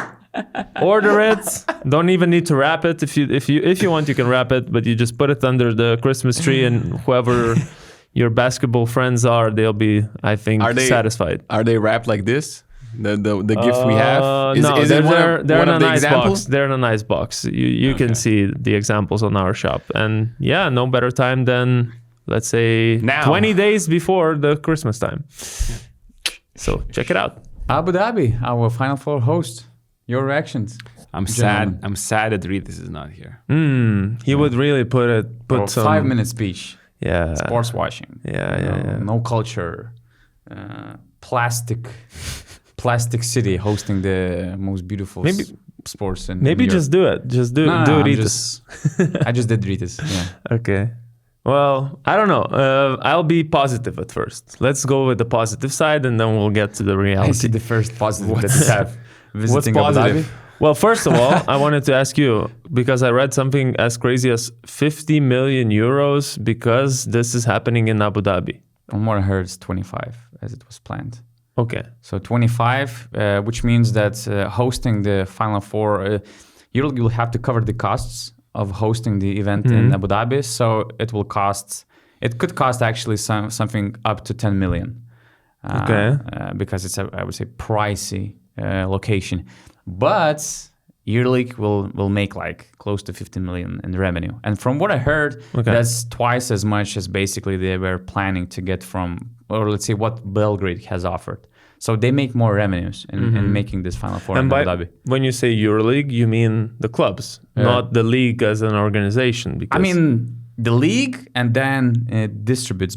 [SPEAKER 1] Order it. Don't even need to wrap it. If you want, you can wrap it, but you just put it under the Christmas tree, and whoever your basketball friends are, they'll be, I think, satisfied.
[SPEAKER 3] Are they wrapped like this? The gift we have?
[SPEAKER 1] No,
[SPEAKER 3] is
[SPEAKER 1] they're,
[SPEAKER 3] it one
[SPEAKER 1] they're in
[SPEAKER 3] of
[SPEAKER 1] a
[SPEAKER 3] the
[SPEAKER 1] nice
[SPEAKER 3] examples?
[SPEAKER 1] box. They're in a nice box. You can see the examples on our shop. And yeah, no better time than, let's say,
[SPEAKER 3] Now.
[SPEAKER 1] 20 days before the Christmas time. So check it out.
[SPEAKER 2] Abu Dhabi, our Final Four host. Your reactions?
[SPEAKER 3] I'm
[SPEAKER 2] Gentlemen.
[SPEAKER 3] sad. I'm sad that Ritas is not here.
[SPEAKER 1] He would really put
[SPEAKER 2] Or
[SPEAKER 1] some
[SPEAKER 2] 5-minute speech.
[SPEAKER 1] Yeah.
[SPEAKER 2] Sports washing.
[SPEAKER 1] Yeah.
[SPEAKER 2] No culture. Plastic city hosting the most beautiful sports in
[SPEAKER 1] Maybe
[SPEAKER 2] Europe.
[SPEAKER 1] just do it. Just do
[SPEAKER 2] No,
[SPEAKER 1] Ritas.
[SPEAKER 2] I just did Ritas. Yeah.
[SPEAKER 1] Okay. Well, I don't know. I'll be positive at first. Let's go with the positive side, and then we'll get to the reality.
[SPEAKER 2] I see the first positive that you have.
[SPEAKER 1] What's
[SPEAKER 2] Visiting Abu
[SPEAKER 1] positive?
[SPEAKER 2] Dhabi.
[SPEAKER 1] Well, first of all, I wanted to ask you, because I read something as crazy as 50 million euros because this is happening in Abu Dhabi.
[SPEAKER 2] On what I heard, it's 25 as it was planned.
[SPEAKER 1] Okay.
[SPEAKER 2] So 25, which means that hosting the Final Four, you'll have to cover the costs of hosting the event in Abu Dhabi. So it could cost actually something up to 10 million.
[SPEAKER 1] Okay.
[SPEAKER 2] Because it's I would say, pricey location. But EuroLeague will make like close to 50 million in revenue. And from what I heard, that's twice as much as basically they were planning to get from, or let's say what Belgrade has offered. So they make more revenues in making this Final Four in Abu Dhabi.
[SPEAKER 1] When you say EuroLeague, you mean the clubs, not the league as an organization. Because
[SPEAKER 2] I mean, the league, and then it distributes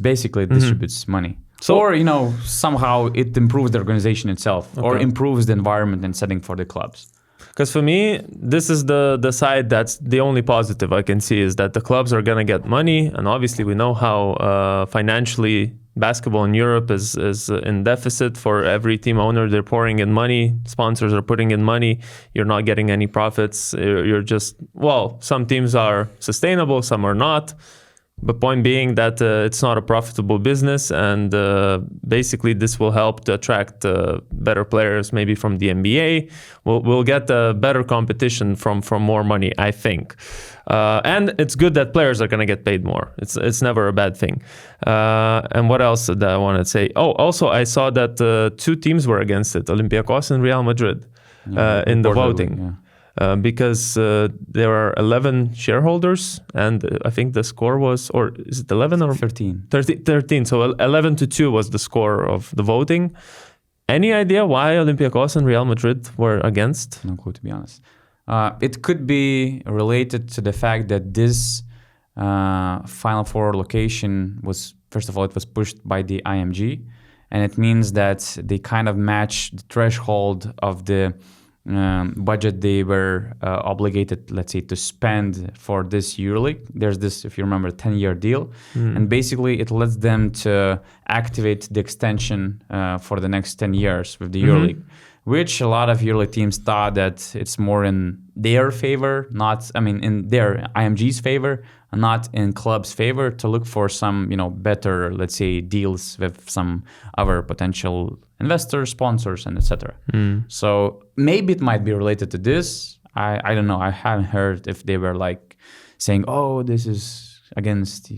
[SPEAKER 2] money.
[SPEAKER 1] So,
[SPEAKER 2] or, somehow it improves the organization itself or improves the environment and setting for the clubs.
[SPEAKER 1] Because for me, this is the side that's the only positive I can see, is that the clubs are going to get money. And obviously we know how financially basketball in Europe is in deficit. For every team owner, they're pouring in money. Sponsors are putting in money. You're not getting any profits. You're just, some teams are sustainable, some are not. But point being that it's not a profitable business, and basically this will help to attract better players, maybe from the NBA. We'll get better competition from more money, I think. And it's good that players are going to get paid more. It's never a bad thing. And what else did I want to say? Oh, also I saw that 2 teams were against it, Olympiacos and Real Madrid, in the voting.
[SPEAKER 2] Yeah.
[SPEAKER 1] Because there are 11 shareholders, and I think the score was, or is it 11 or
[SPEAKER 2] 13?
[SPEAKER 1] 13. So 11-2 was the score of the voting. Any idea why Olympiacos and Real Madrid were against?
[SPEAKER 2] No clue, to be honest. It could be related to the fact that this Final Four location was, first of all, it was pushed by the IMG, and it means that they kind of match the threshold of the budget they were obligated, let's say, to spend for this EuroLeague. There's this, if you remember, 10-year deal. And basically it lets them to activate the extension for the next 10 years with the EuroLeague, which a lot of EuroLeague teams thought that it's more in their favor, in their IMG's favor, not in club's favor, to look for some, better, let's say, deals with some other potential investors, sponsors, and etc. So maybe it might be related to this. I don't know. I haven't heard if they were like saying, "Oh, this is against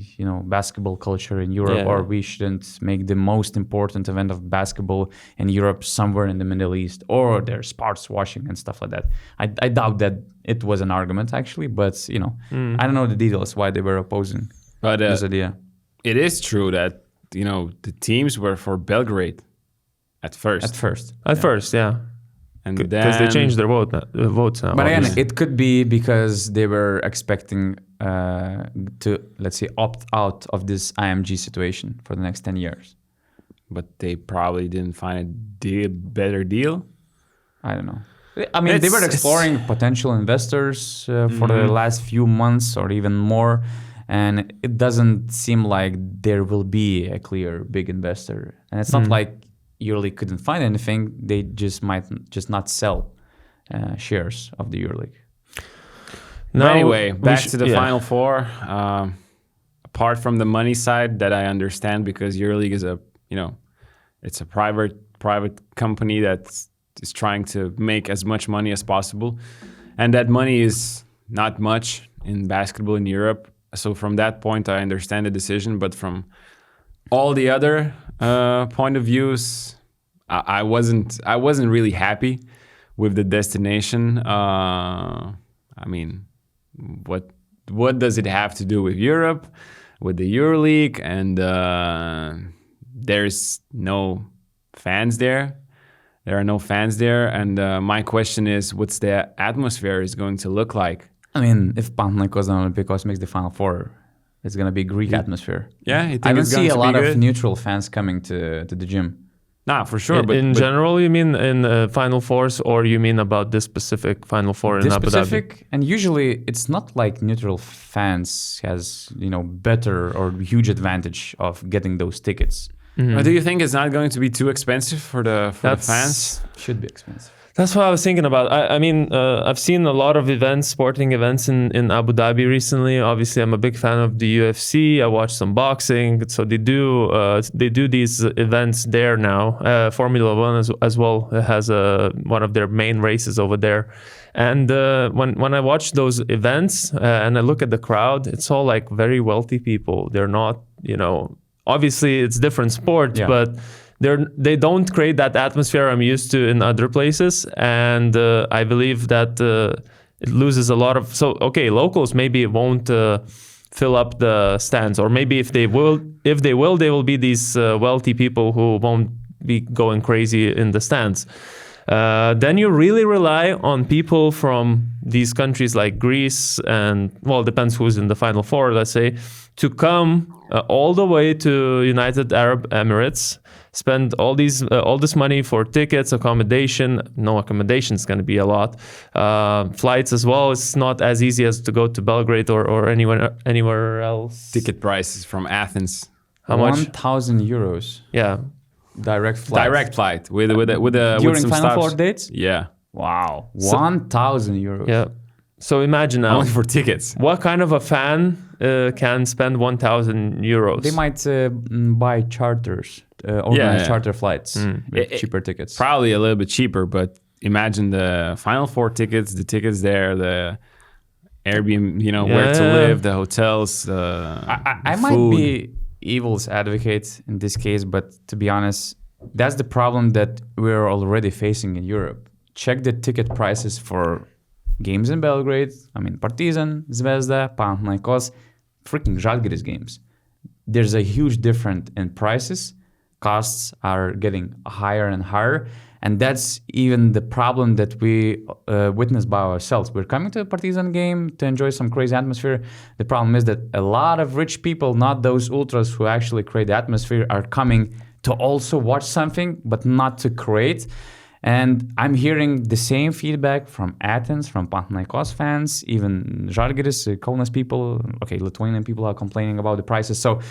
[SPEAKER 2] basketball culture in Europe," or we shouldn't make the most important event of basketball in Europe somewhere in the Middle East, or there's sports washing and stuff like that. I doubt that it was an argument actually, but I don't know the details why they were opposing this idea.
[SPEAKER 3] It is true that the teams were for Belgrade at first.
[SPEAKER 1] At first, yeah.
[SPEAKER 3] And
[SPEAKER 1] because they changed their votes now.
[SPEAKER 2] But again, it could be because they were expecting to, let's say, opt out of this IMG situation for the next 10 years.
[SPEAKER 3] but they probably didn't find a better deal.
[SPEAKER 2] I don't know. I mean, they were exploring potential investors for the last few months or even more, and it doesn't seem like there will be a clear big investor. And it's not like EuroLeague couldn't find anything; they just might just not sell shares of the EuroLeague.
[SPEAKER 3] But anyway, back to the Final Four. Apart from the money side, that I understand because EuroLeague is it's a private company that is trying to make as much money as possible, and that money is not much in basketball in Europe. So from that point, I understand the decision. But from all the other point of views, I wasn't really happy with the destination. I mean, what does it have to do with Europe, with the EuroLeague? And there's no fans there. There are no fans there. And my question is, what's the atmosphere is going to look like?
[SPEAKER 2] I mean, if Panathinaikos and Olympiacos makes the Final Four, it's going to be Greek atmosphere.
[SPEAKER 3] Yeah, you think
[SPEAKER 2] I don't
[SPEAKER 3] it's going
[SPEAKER 2] see a
[SPEAKER 3] to
[SPEAKER 2] lot
[SPEAKER 3] be
[SPEAKER 2] of
[SPEAKER 3] good?
[SPEAKER 2] neutral fans coming to the gym.
[SPEAKER 3] Nah, for sure. But
[SPEAKER 1] in general, you mean in Final Fours, or you mean about this specific Final Four in Abu Dhabi?
[SPEAKER 2] And usually it's not like neutral fans has better or huge advantage of getting those tickets.
[SPEAKER 3] Do you think it's not going to be too expensive for the fans?
[SPEAKER 2] Should be expensive.
[SPEAKER 1] That's what I was thinking about. I mean, I've seen a lot of sporting events in Abu Dhabi recently. Obviously, I'm a big fan of the UFC. I watch some boxing. So they do these events there now. Formula One as well has one of their main races over there. And when I watch those events and I look at the crowd, it's all like very wealthy people. They're not, obviously it's different sport, but they don't create that atmosphere I'm used to in other places, and I believe that it loses a lot of. So locals maybe won't fill up the stands, or maybe if they will, they will be these wealthy people who won't be going crazy in the stands. Then you really rely on people from these countries like Greece and, well, it depends who's in the Final Four, let's say, to come all the way to United Arab Emirates, spend all this money for tickets, accommodation. No, accommodation is going to be a lot. Flights as well. It's not as easy as to go to Belgrade or anywhere else.
[SPEAKER 3] Ticket prices from Athens.
[SPEAKER 1] How much?
[SPEAKER 2] 1,000 euros.
[SPEAKER 1] Yeah.
[SPEAKER 2] Direct flight.
[SPEAKER 3] Direct flight with
[SPEAKER 2] During
[SPEAKER 3] with some
[SPEAKER 2] Final
[SPEAKER 3] stops.
[SPEAKER 2] Four dates?
[SPEAKER 3] Yeah.
[SPEAKER 2] Wow. 1,000 euros.
[SPEAKER 1] Yeah. So imagine now.
[SPEAKER 3] Only for tickets.
[SPEAKER 1] What kind of a fan can spend 1,000 euros?
[SPEAKER 2] They might buy charters, organize charter flights with cheaper tickets.
[SPEAKER 3] Probably a little bit cheaper, but imagine the Final Four tickets, the tickets there, the Airbnb, where to live, the hotels,
[SPEAKER 2] I
[SPEAKER 3] food.
[SPEAKER 2] might be evil's advocate in this case, but to be honest, that's the problem that we're already facing in Europe. Check the ticket prices for games in Belgrade. I mean, Partizan, Zvezda, Panathinaikos, freaking Žalgiris games. There's a huge difference in prices. Costs are getting higher and higher. And that's even the problem that we witness by ourselves. We're coming to a Partizan game to enjoy some crazy atmosphere. The problem is that a lot of rich people, not those ultras who actually create the atmosphere, are coming to also watch something, but not to create. And I'm hearing the same feedback from Athens, from Panathinaikos fans, even Žalgiris, Kaunas people, Lithuanian people are complaining about the prices. So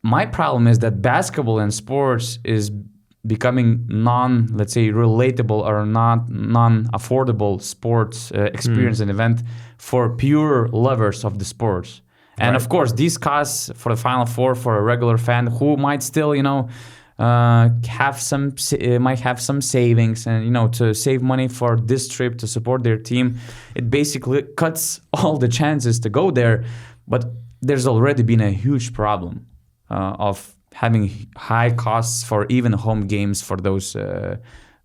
[SPEAKER 2] my problem is that basketball and sports is becoming let's say, relatable or non-affordable sports experience and event for pure lovers of the sports. And of course, these costs for the Final Four for a regular fan who might still, have some savings and to save money for this trip to support their team. It basically cuts all the chances to go there. But there's already been a huge problem of having high costs for even home games for those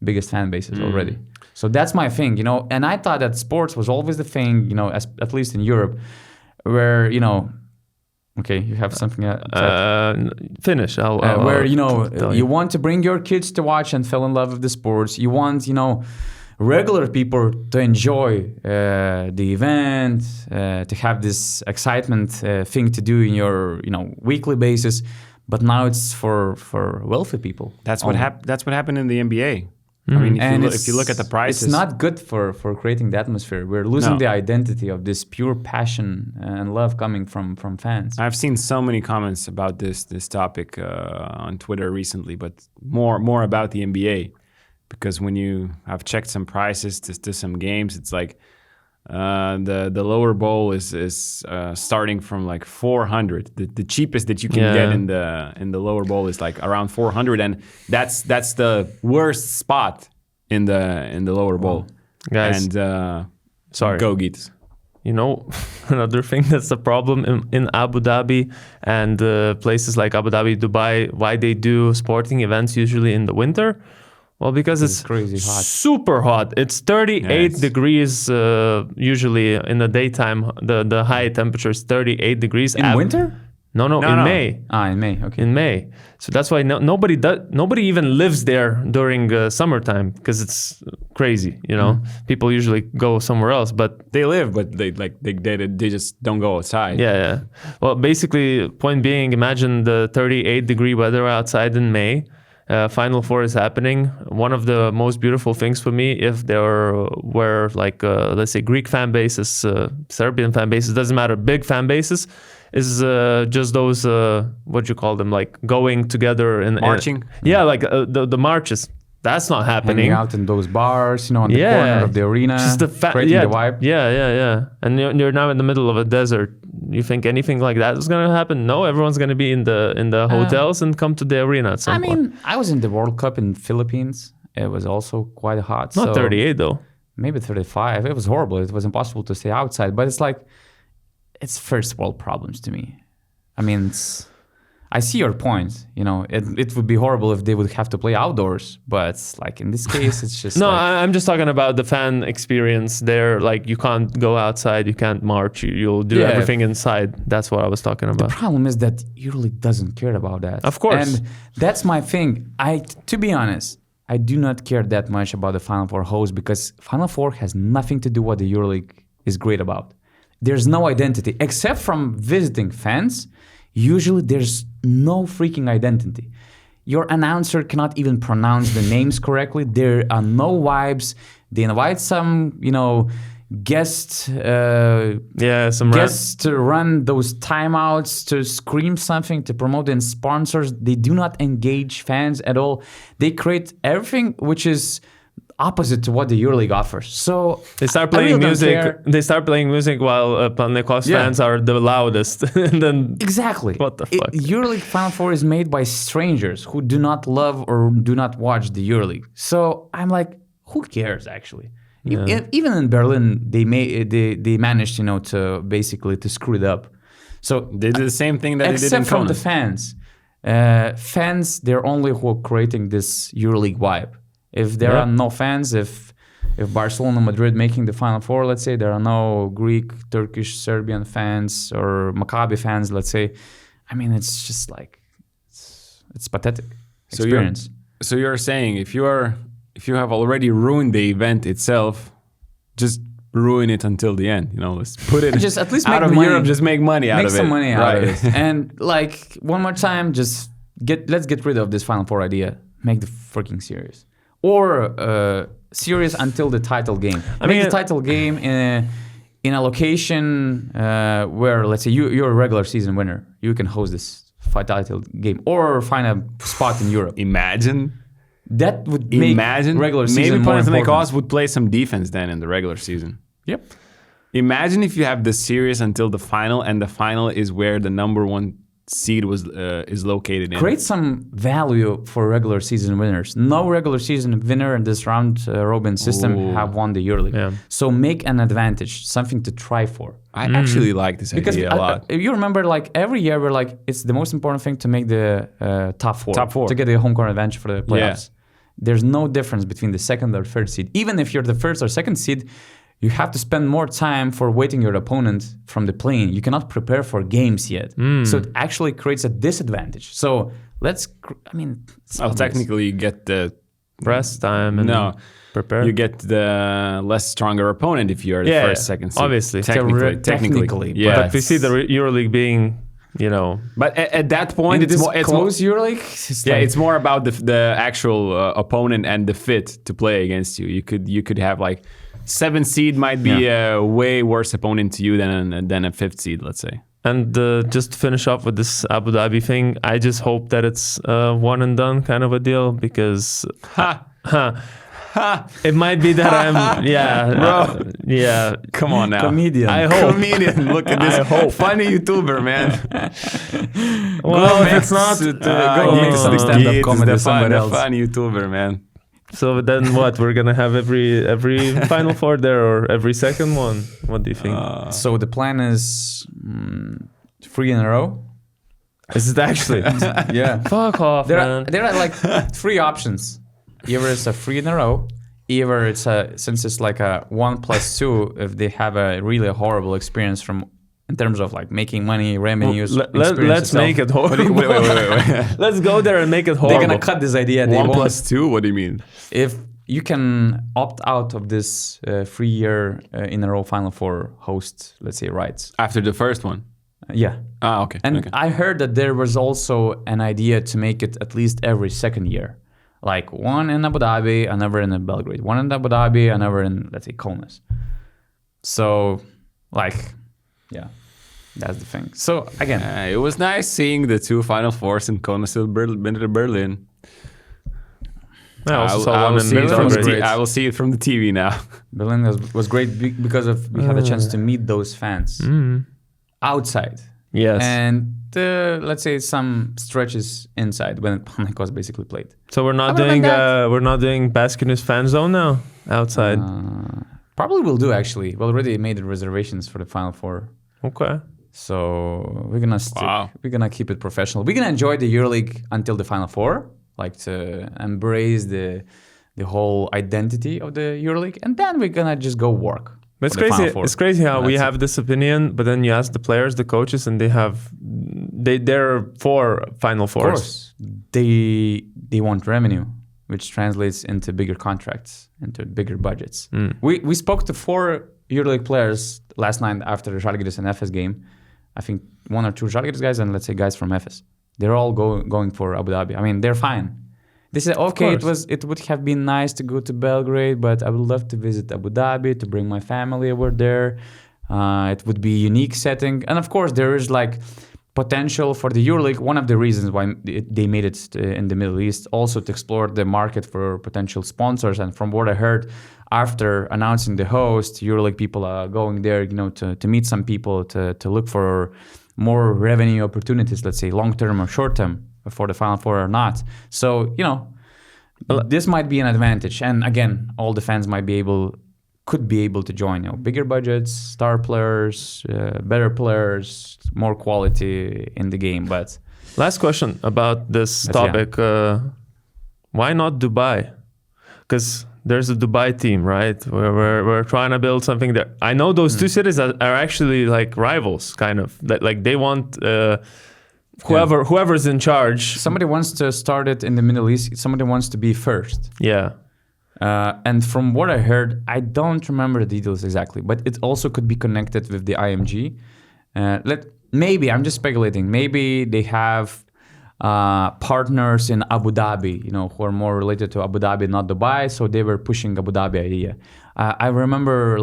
[SPEAKER 2] biggest fan bases already. So that's my thing, and I thought that sports was always the thing, at least in Europe, where, okay, you have something
[SPEAKER 1] finish.
[SPEAKER 2] Where, you want to bring your kids to watch and fall in love with the sports. You want, regular people to enjoy the event, to have this excitement thing to do in your, weekly basis. but now it's for wealthy people.
[SPEAKER 3] That's what
[SPEAKER 2] only.
[SPEAKER 3] That's what happened in the NBA. I mean, if you look at the prices,
[SPEAKER 2] it's not good for creating the atmosphere. We're losing the identity of this pure passion and love coming from fans.
[SPEAKER 3] I've seen so many comments about this topic on Twitter recently, but more about the NBA, because when you have checked some prices to some games, it's like the lower bowl is starting from like 400. The cheapest that you can get in the lower bowl is like around 400, and that's the worst spot in the lower bowl.
[SPEAKER 1] Guys,
[SPEAKER 3] and
[SPEAKER 1] sorry,
[SPEAKER 3] go Geets.
[SPEAKER 1] You know, another thing that's a problem in Abu Dhabi and places like Abu Dhabi, Dubai, why they do sporting events usually in the winter. Well, because it's
[SPEAKER 2] crazy hot.
[SPEAKER 1] Super hot. It's 38 degrees usually in the daytime. The high temperature is 38 degrees.
[SPEAKER 2] In winter?
[SPEAKER 1] No, in May.
[SPEAKER 2] In May, okay.
[SPEAKER 1] In May. So that's why nobody even lives there during summertime, because it's crazy, you know. People usually go somewhere else, but
[SPEAKER 3] they live, but they just don't go outside.
[SPEAKER 1] Yeah. Well, basically, point being, imagine the 38-degree weather outside in May. Final Four is happening. One of the most beautiful things for me, if there were like, let's say, Greek fan bases, Serbian fan bases, doesn't matter, big fan bases, is just those, what you call them, like going together and
[SPEAKER 3] marching.
[SPEAKER 1] Like the marches. That's not happening.
[SPEAKER 2] Hanging out in those bars, you know, on the corner of the arena,
[SPEAKER 1] just creating
[SPEAKER 2] the vibe.
[SPEAKER 1] Yeah. And you're now in the middle of a desert. You think anything like that is going to happen? No, everyone's going to be in the hotels and come to the arena at some point.
[SPEAKER 2] I mean, I was in the World Cup in Philippines. It was also quite hot.
[SPEAKER 1] Not 38 though.
[SPEAKER 2] Maybe 35. It was horrible. It was impossible to stay outside. But it's like, it's first world problems to me. I mean, I see your point. You know, it would be horrible if they would have to play outdoors. But like in this case, it's just
[SPEAKER 1] I'm just talking about the fan experience there. Like you can't go outside, you can't march, you'll do everything inside. That's what I was talking about.
[SPEAKER 2] The problem is that EuroLeague doesn't care about that.
[SPEAKER 1] Of course.
[SPEAKER 2] And that's my thing. To be honest, I do not care that much about the Final Four host, because Final Four has nothing to do what the EuroLeague is great about. There's no identity except from visiting fans. Usually there's no freaking identity. Your announcer cannot even pronounce the names correctly. There are no vibes. They invite some, guests to run those timeouts, to scream something, to promote and sponsors. They do not engage fans at all. They create everything which is opposite to what the EuroLeague offers. So
[SPEAKER 1] they start playing music. They start playing music while Panathinaikos fans are the loudest. And then
[SPEAKER 2] exactly,
[SPEAKER 1] what the fuck?
[SPEAKER 2] EuroLeague Final Four is made by strangers who do not love or do not watch the EuroLeague. So I'm like, who cares actually? Yeah. Even in Berlin, they managed, to basically to screw it up. So
[SPEAKER 3] they did the same thing that they did in
[SPEAKER 2] except from
[SPEAKER 3] Kona.
[SPEAKER 2] the fans. Fans, they're only who are creating this EuroLeague vibe. If there are no fans, if Barcelona, Madrid making the Final Four, let's say, there are no Greek, Turkish, Serbian fans or Maccabi fans, let's say, I mean, it's just like, it's pathetic experience.
[SPEAKER 3] So you're saying if you have already ruined the event itself, just ruin it until the end. Let's put it
[SPEAKER 2] just at least
[SPEAKER 3] out
[SPEAKER 2] make
[SPEAKER 3] of
[SPEAKER 2] money.
[SPEAKER 3] Europe. Just make money out of it.
[SPEAKER 2] Make some money out of it. And like one more time, let's get rid of this Final Four idea. Make the freaking series. Or series until the title game. Make the title game in a location where, let's say, you're a regular season winner. You can host this title game, or find a spot in Europe.
[SPEAKER 3] Imagine
[SPEAKER 2] that would make regular season
[SPEAKER 3] maybe
[SPEAKER 2] more important.
[SPEAKER 3] Panathinaikos would play some defense then in the regular season.
[SPEAKER 2] Yep.
[SPEAKER 3] Imagine if you have the series until the final, and the final is where the number one seed is located in.
[SPEAKER 2] Create some value for regular season winners. No regular season winner in this round robin system have won the EuroLeague. Yeah. So make an advantage, something to try for.
[SPEAKER 3] I actually like this idea a lot.
[SPEAKER 2] If you remember, like every year we're like, it's the most important thing to make the top four to get the home court advantage for the playoffs. Yeah. There's no difference between the second or third seed. Even if you're the first or second seed, you have to spend more time for waiting your opponent from the plane. You cannot prepare for games yet. So it actually creates a disadvantage. So
[SPEAKER 3] technically you get the
[SPEAKER 1] rest time and prepare.
[SPEAKER 3] You get the less stronger opponent if you're the first, second seed.
[SPEAKER 1] Obviously.
[SPEAKER 3] Technically.
[SPEAKER 1] Yeah. But we see the EuroLeague being
[SPEAKER 3] But at that point,
[SPEAKER 2] it's close EuroLeague.
[SPEAKER 3] It's more about the actual opponent and the fit to play against you. You could have like 7th seed might be a way worse opponent to you than a 5th seed, let's say.
[SPEAKER 1] And just to finish off with this Abu Dhabi thing, I just hope that it's one and done kind of a deal because it might be that I'm bro.
[SPEAKER 3] Come on now,
[SPEAKER 2] comedian.
[SPEAKER 1] I hope.
[SPEAKER 3] Comedian. Look at this funny YouTuber, man.
[SPEAKER 1] Well, if it's not,
[SPEAKER 2] go make some stand-up comedy with somebody else.
[SPEAKER 3] Funny YouTuber, man.
[SPEAKER 1] So then what? We're gonna have every Final Four there or every second one? What do you think?
[SPEAKER 2] So the plan is 3 in a row.
[SPEAKER 1] Is it actually?
[SPEAKER 2] Yeah.
[SPEAKER 1] Fuck off, man.
[SPEAKER 2] There are like 3 options. Either it's a 3 in a row, either it's since it's like a 1+2 if they have a really horrible experience in terms of like making money, revenues.
[SPEAKER 1] Let's make it horrible.
[SPEAKER 3] Wait.
[SPEAKER 1] Let's go there and make it horrible.
[SPEAKER 2] They're gonna cut this idea.
[SPEAKER 3] 1+2? What do you mean?
[SPEAKER 2] If you can opt out of this 3-year in a row Final Four host, let's say, rights
[SPEAKER 3] After the first one?
[SPEAKER 2] Yeah.
[SPEAKER 3] Okay.
[SPEAKER 2] And
[SPEAKER 3] okay.
[SPEAKER 2] I heard that there was also an idea to make it at least every second year. Like one in Abu Dhabi, another in Belgrade. One in Abu Dhabi, another in, let's say, Kaunas. So, like, yeah, that's the thing. So, again.
[SPEAKER 3] It was nice seeing the 2 Final Fours in Kaunas and Berlin.
[SPEAKER 1] I also saw one in Belgrade.
[SPEAKER 3] I will see it from the TV now.
[SPEAKER 2] Berlin was great because we had a chance to meet those fans outside.
[SPEAKER 1] Yes.
[SPEAKER 2] And let's say some stretches inside when Panathinaikos basically played.
[SPEAKER 1] So we're not doing BasketNews fan zone now outside.
[SPEAKER 2] Probably will do actually. We already made the reservations for the Final Four.
[SPEAKER 1] Okay.
[SPEAKER 2] So we're gonna stick.
[SPEAKER 3] Wow.
[SPEAKER 2] We're gonna keep it professional. We're gonna enjoy the EuroLeague until the Final Four, like to embrace the whole identity of the EuroLeague, and then we're gonna just go work.
[SPEAKER 1] But it's crazy. It's crazy how we have this opinion, but then you ask the players, the coaches, and they're for Final Fours.
[SPEAKER 2] Of course, they want revenue, which translates into bigger contracts, into bigger budgets. We spoke to 4 EuroLeague players last night after the Žalgiris and Efes game. I think 1 or 2 Žalgiris guys and let's say guys from Efes. They're all going for Abu Dhabi. I mean, they're fine. They said, okay, it would have been nice to go to Belgrade, but I would love to visit Abu Dhabi, to bring my family over there. It would be a unique setting. And of course, there is like potential for the EuroLeague. One of the reasons why they made it in the Middle East, also to explore the market for potential sponsors. And from what I heard, after announcing the host, EuroLeague people are going there, to meet some people, to look for more revenue opportunities, let's say long-term or short-term, for the Final Four or not. So, this might be an advantage. And again, all the fans could be able to join, bigger budgets, star players, better players, more quality in the game. But
[SPEAKER 1] last question about this topic. Why not Dubai? Because there's a Dubai team, right? We're trying to build something there. I know those 2 cities are actually like rivals, kind of. Like they want... Whoever's in charge.
[SPEAKER 2] Somebody wants to start it in the Middle East. Somebody wants to be first.
[SPEAKER 1] Yeah.
[SPEAKER 2] And from what I heard, I don't remember the details exactly, but it also could be connected with the IMG. Maybe, I'm just speculating, maybe they have partners in Abu Dhabi, who are more related to Abu Dhabi, not Dubai, so they were pushing Abu Dhabi idea. I remember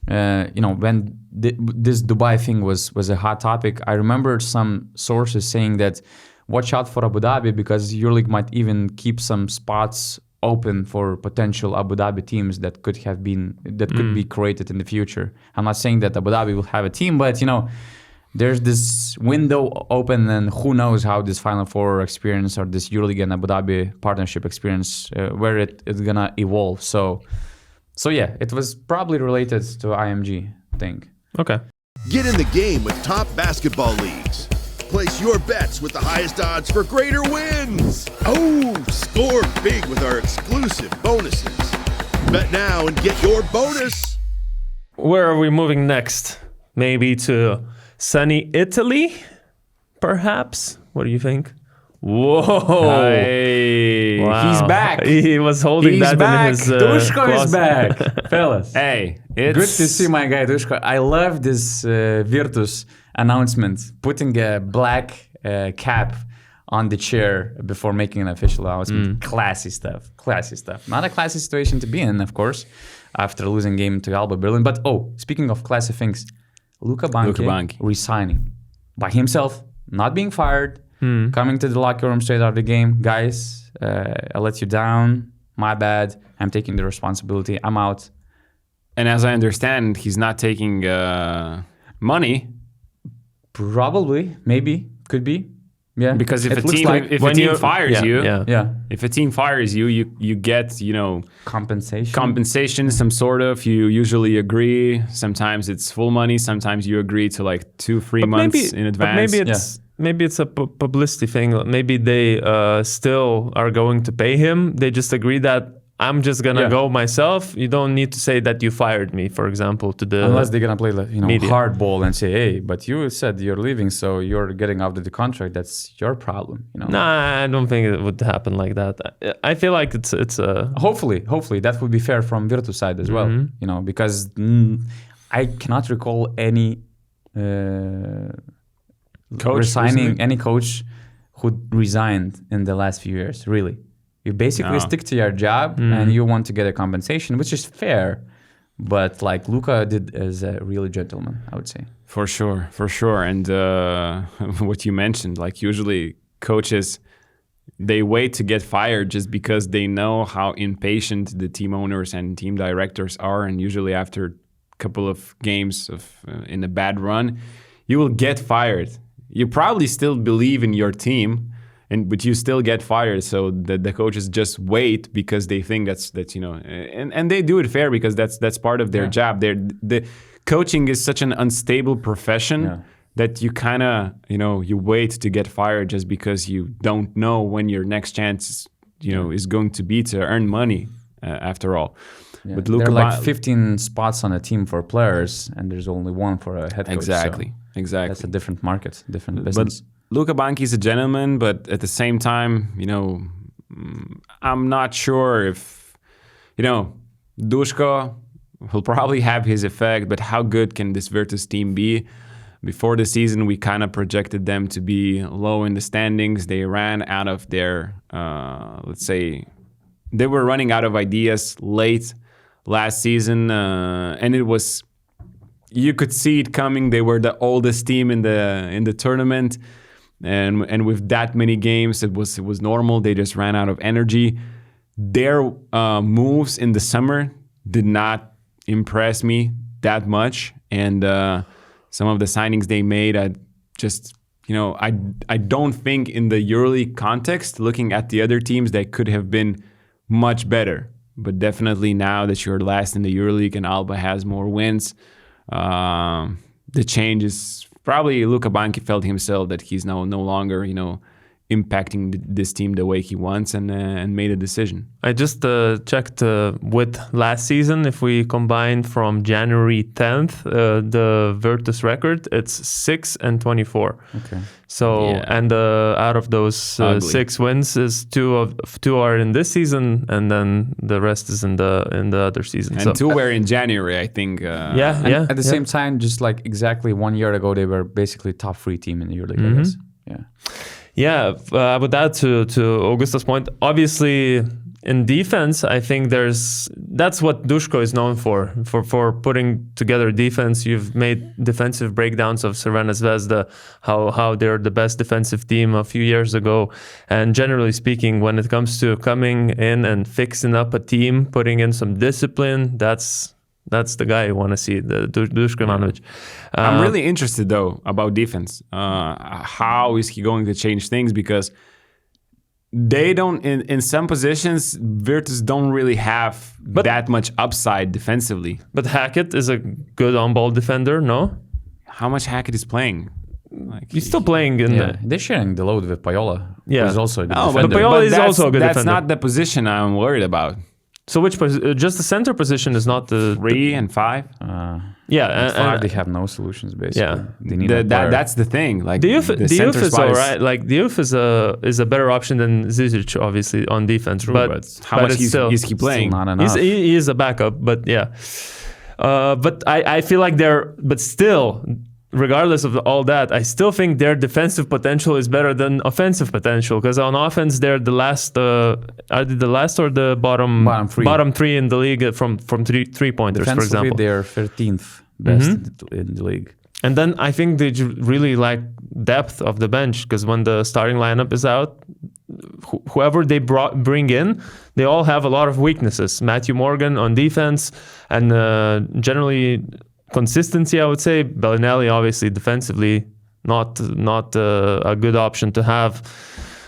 [SPEAKER 2] when this Dubai thing was a hot topic, I remember some sources saying that watch out for Abu Dhabi because EuroLeague might even keep some spots open for potential Abu Dhabi teams that could be created in the future. I'm not saying that Abu Dhabi will have a team, but there's this window open, and who knows how this Final Four experience or this EuroLeague and Abu Dhabi partnership experience where it's gonna evolve. So yeah, it was probably related to IMG thing.
[SPEAKER 1] Okay.
[SPEAKER 4] Get in the game with top basketball leagues. Place your bets with the highest odds for greater wins. Oh, score big with our exclusive bonuses. Bet now and get your bonus.
[SPEAKER 1] Where are we moving next? Maybe to sunny Italy, perhaps? What do you think? Whoa!
[SPEAKER 3] Hey,
[SPEAKER 1] Wow.
[SPEAKER 3] he's back.
[SPEAKER 1] He was holding
[SPEAKER 3] He's
[SPEAKER 1] that
[SPEAKER 3] back.
[SPEAKER 1] in his
[SPEAKER 2] Dusko is
[SPEAKER 1] closet.
[SPEAKER 2] back, fellas.
[SPEAKER 3] Hey, it's
[SPEAKER 2] Good to see my guy Dusko. I love this Virtus announcement, putting a black cap on the chair before making an official announcement. Classy stuff. Classy stuff. Not a classy situation to be in, of course, after losing game to Alba Berlin. But speaking of classy things, Luka Banchi resigning by himself, not being fired, coming to the locker room straight out of the game. Guys, I let you down. My bad. I'm taking the responsibility. I'm out.
[SPEAKER 3] And as I understand, he's not taking money.
[SPEAKER 2] Probably, maybe, could be. Yeah.
[SPEAKER 3] Because if
[SPEAKER 2] It
[SPEAKER 3] a
[SPEAKER 2] looks
[SPEAKER 3] team
[SPEAKER 2] like
[SPEAKER 3] if a team fires you,
[SPEAKER 2] yeah,
[SPEAKER 3] if a team fires you, you get,
[SPEAKER 2] compensation.
[SPEAKER 3] some sort of. You usually agree. Sometimes it's full money. Sometimes you agree to like 2-3 months in advance.
[SPEAKER 1] But maybe it's a publicity thing. Maybe they still are going to pay him. They just agree that I'm just gonna go myself. You don't need to say that you fired me, for example, to the
[SPEAKER 2] Unless they're gonna play
[SPEAKER 1] media.
[SPEAKER 2] hardball and say, hey, but you said you're leaving, so you're getting out of the contract. That's your problem.
[SPEAKER 1] Nah, I don't think it would happen like that. I feel like it's a
[SPEAKER 2] Hopefully that would be fair from Virtus side as well. Because I cannot recall any any coach who resigned in the last few years. Really, you basically stick to your job and you want to get a compensation, which is fair. But like Luka did as a real gentleman, I would say.
[SPEAKER 3] For sure. And what you mentioned, like usually coaches, they wait to get fired just because they know how impatient the team owners and team directors are. And usually after a couple of games in a bad run, you will get fired. You probably still believe in your team, but you still get fired. So the coaches just wait because they think that's and they do it fair because that's part of their job. The coaching is such an unstable profession that you kind of you wait to get fired just because you don't know when your next chance is going to be to earn money after all.
[SPEAKER 2] Yeah.
[SPEAKER 3] But
[SPEAKER 2] there are like 15 spots on a team for players, and there's only one for a head coach.
[SPEAKER 3] Exactly.
[SPEAKER 2] That's a different market, different business.
[SPEAKER 3] But Luka Banchi is a gentleman, but at the same time, I'm not sure if, Dusko will probably have his effect, but how good can this Virtus team be? Before the season, we kind of projected them to be low in the standings. They ran out of their, they were running out of ideas late last season, and it was, you could see it coming. They were the oldest team in the tournament, and with that many games, it was normal. They just ran out of energy. Their moves in the summer did not impress me that much, and some of the signings they made, I just, I don't think in the EuroLeague context, looking at the other teams, they could have been much better. But definitely now that you're last in the EuroLeague and Alba has more wins, the change is probably Luka Banchi felt himself that he's now no longer, impacting this team the way he wants and made a decision. I
[SPEAKER 1] just checked with last season. If we combine from January 10th, the Virtus record, it's 6-24.
[SPEAKER 2] Okay.
[SPEAKER 1] So and out of those 6 wins, is two are in this season, and then the rest is in the other season.
[SPEAKER 3] And 2 were in January, I think.
[SPEAKER 2] At the same time, just like exactly 1 year ago, they were basically top 3 team in the EuroLeague. I guess. Yeah.
[SPEAKER 1] Yeah, I would add to Augusta's point. Obviously, in defense, I think that's what Dusko is known for putting together defense. You've made defensive breakdowns of Crvena Zvezda, how they're the best defensive team a few years ago. And generally speaking, when it comes to coming in and fixing up a team, putting in some discipline, that's the guy you want to see, the Dusko Ivanovic.
[SPEAKER 3] I'm really interested, though, about defense. How is he going to change things? Because they don't, in some positions, Virtus don't really have that much upside defensively.
[SPEAKER 1] But Hackett is a good on-ball defender, no?
[SPEAKER 3] How much Hackett is playing?
[SPEAKER 1] He's still playing in
[SPEAKER 2] they're sharing the load with Pajola.
[SPEAKER 1] Yeah.
[SPEAKER 2] Who's also a good
[SPEAKER 1] but
[SPEAKER 2] defender.
[SPEAKER 1] Pajola is also a good
[SPEAKER 3] that's
[SPEAKER 1] defender.
[SPEAKER 3] That's not the position I'm worried about.
[SPEAKER 1] So which just the center position is not the
[SPEAKER 3] 3 and 5.
[SPEAKER 2] They have no solutions basically.
[SPEAKER 1] Yeah.
[SPEAKER 2] They need a player.
[SPEAKER 3] That's the thing. Like
[SPEAKER 1] Diouf
[SPEAKER 3] center
[SPEAKER 1] is
[SPEAKER 3] spot
[SPEAKER 1] alright. Like Diouf is a better option than Zizic, obviously, on defense.
[SPEAKER 3] True, but how much is he playing?
[SPEAKER 2] Still not enough.
[SPEAKER 1] He is a backup, but yeah. But I feel like but still, regardless of all that, I still think their defensive potential is better than offensive potential, because on offense they're the last. Are they the last or the bottom? Bottom three in the league from three pointers, for example.
[SPEAKER 2] They're 13th best in the league.
[SPEAKER 1] And then I think they really lack depth of the bench, because when the starting lineup is out, whoever they bring in, they all have a lot of weaknesses. Matthew Morgan on defense, and generally consistency, I would say. Bellinelli, obviously, defensively, not a good option to have.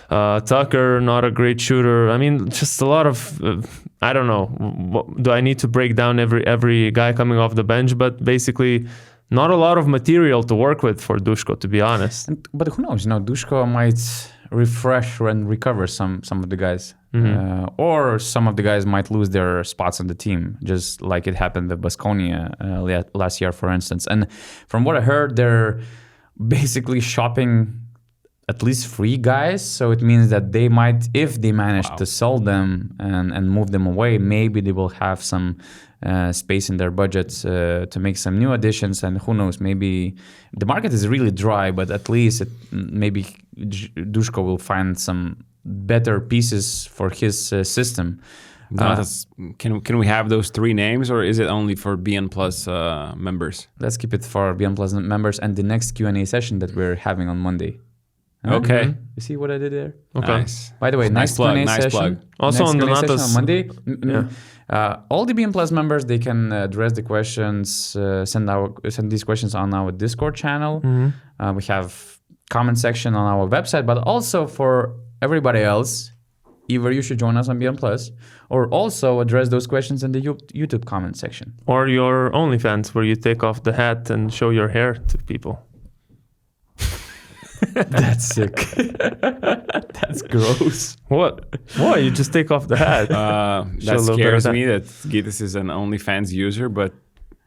[SPEAKER 1] Tucker, not a great shooter. I mean, just a lot of, I don't know. Do I need to break down every guy coming off the bench? But basically, not a lot of material to work with for Dusko, to be honest.
[SPEAKER 2] But who knows? Dusko might refresh and recover some of the guys. Or some of the guys might lose their spots on the team, just like it happened with Baskonia last year, for instance. And from what I heard, they're basically shopping at least 3 guys. So it means that they might, if they manage to sell them and move them away, maybe they will have some space in their budgets to make some new additions. And who knows, maybe the market is really dry, but at least maybe Dusko will find some better pieces for his system.
[SPEAKER 3] Can we have those 3 names, or is it only for BN Plus members?
[SPEAKER 2] Let's keep it for BN Plus members and the next Q&A session that we're having on Monday.
[SPEAKER 3] Okay.
[SPEAKER 2] You see what I did there?
[SPEAKER 1] Okay.
[SPEAKER 3] Nice.
[SPEAKER 2] By the way,
[SPEAKER 3] nice plug.
[SPEAKER 2] Q&A
[SPEAKER 3] Nice
[SPEAKER 2] session.
[SPEAKER 3] plug.
[SPEAKER 1] Also on
[SPEAKER 2] Q&A session
[SPEAKER 1] Donato's
[SPEAKER 2] on Monday. All the BN Plus members, they can address the questions, send these questions on our Discord channel. We have comment section on our website, but also for everybody else, either you should join us on BN Plus or also address those questions in the YouTube comment section.
[SPEAKER 1] Or your OnlyFans, where you take off the hat and show your hair to people.
[SPEAKER 2] That's sick. That's gross.
[SPEAKER 1] What? Why? You just take off the hat.
[SPEAKER 3] That scares me that Gitas is an OnlyFans user, but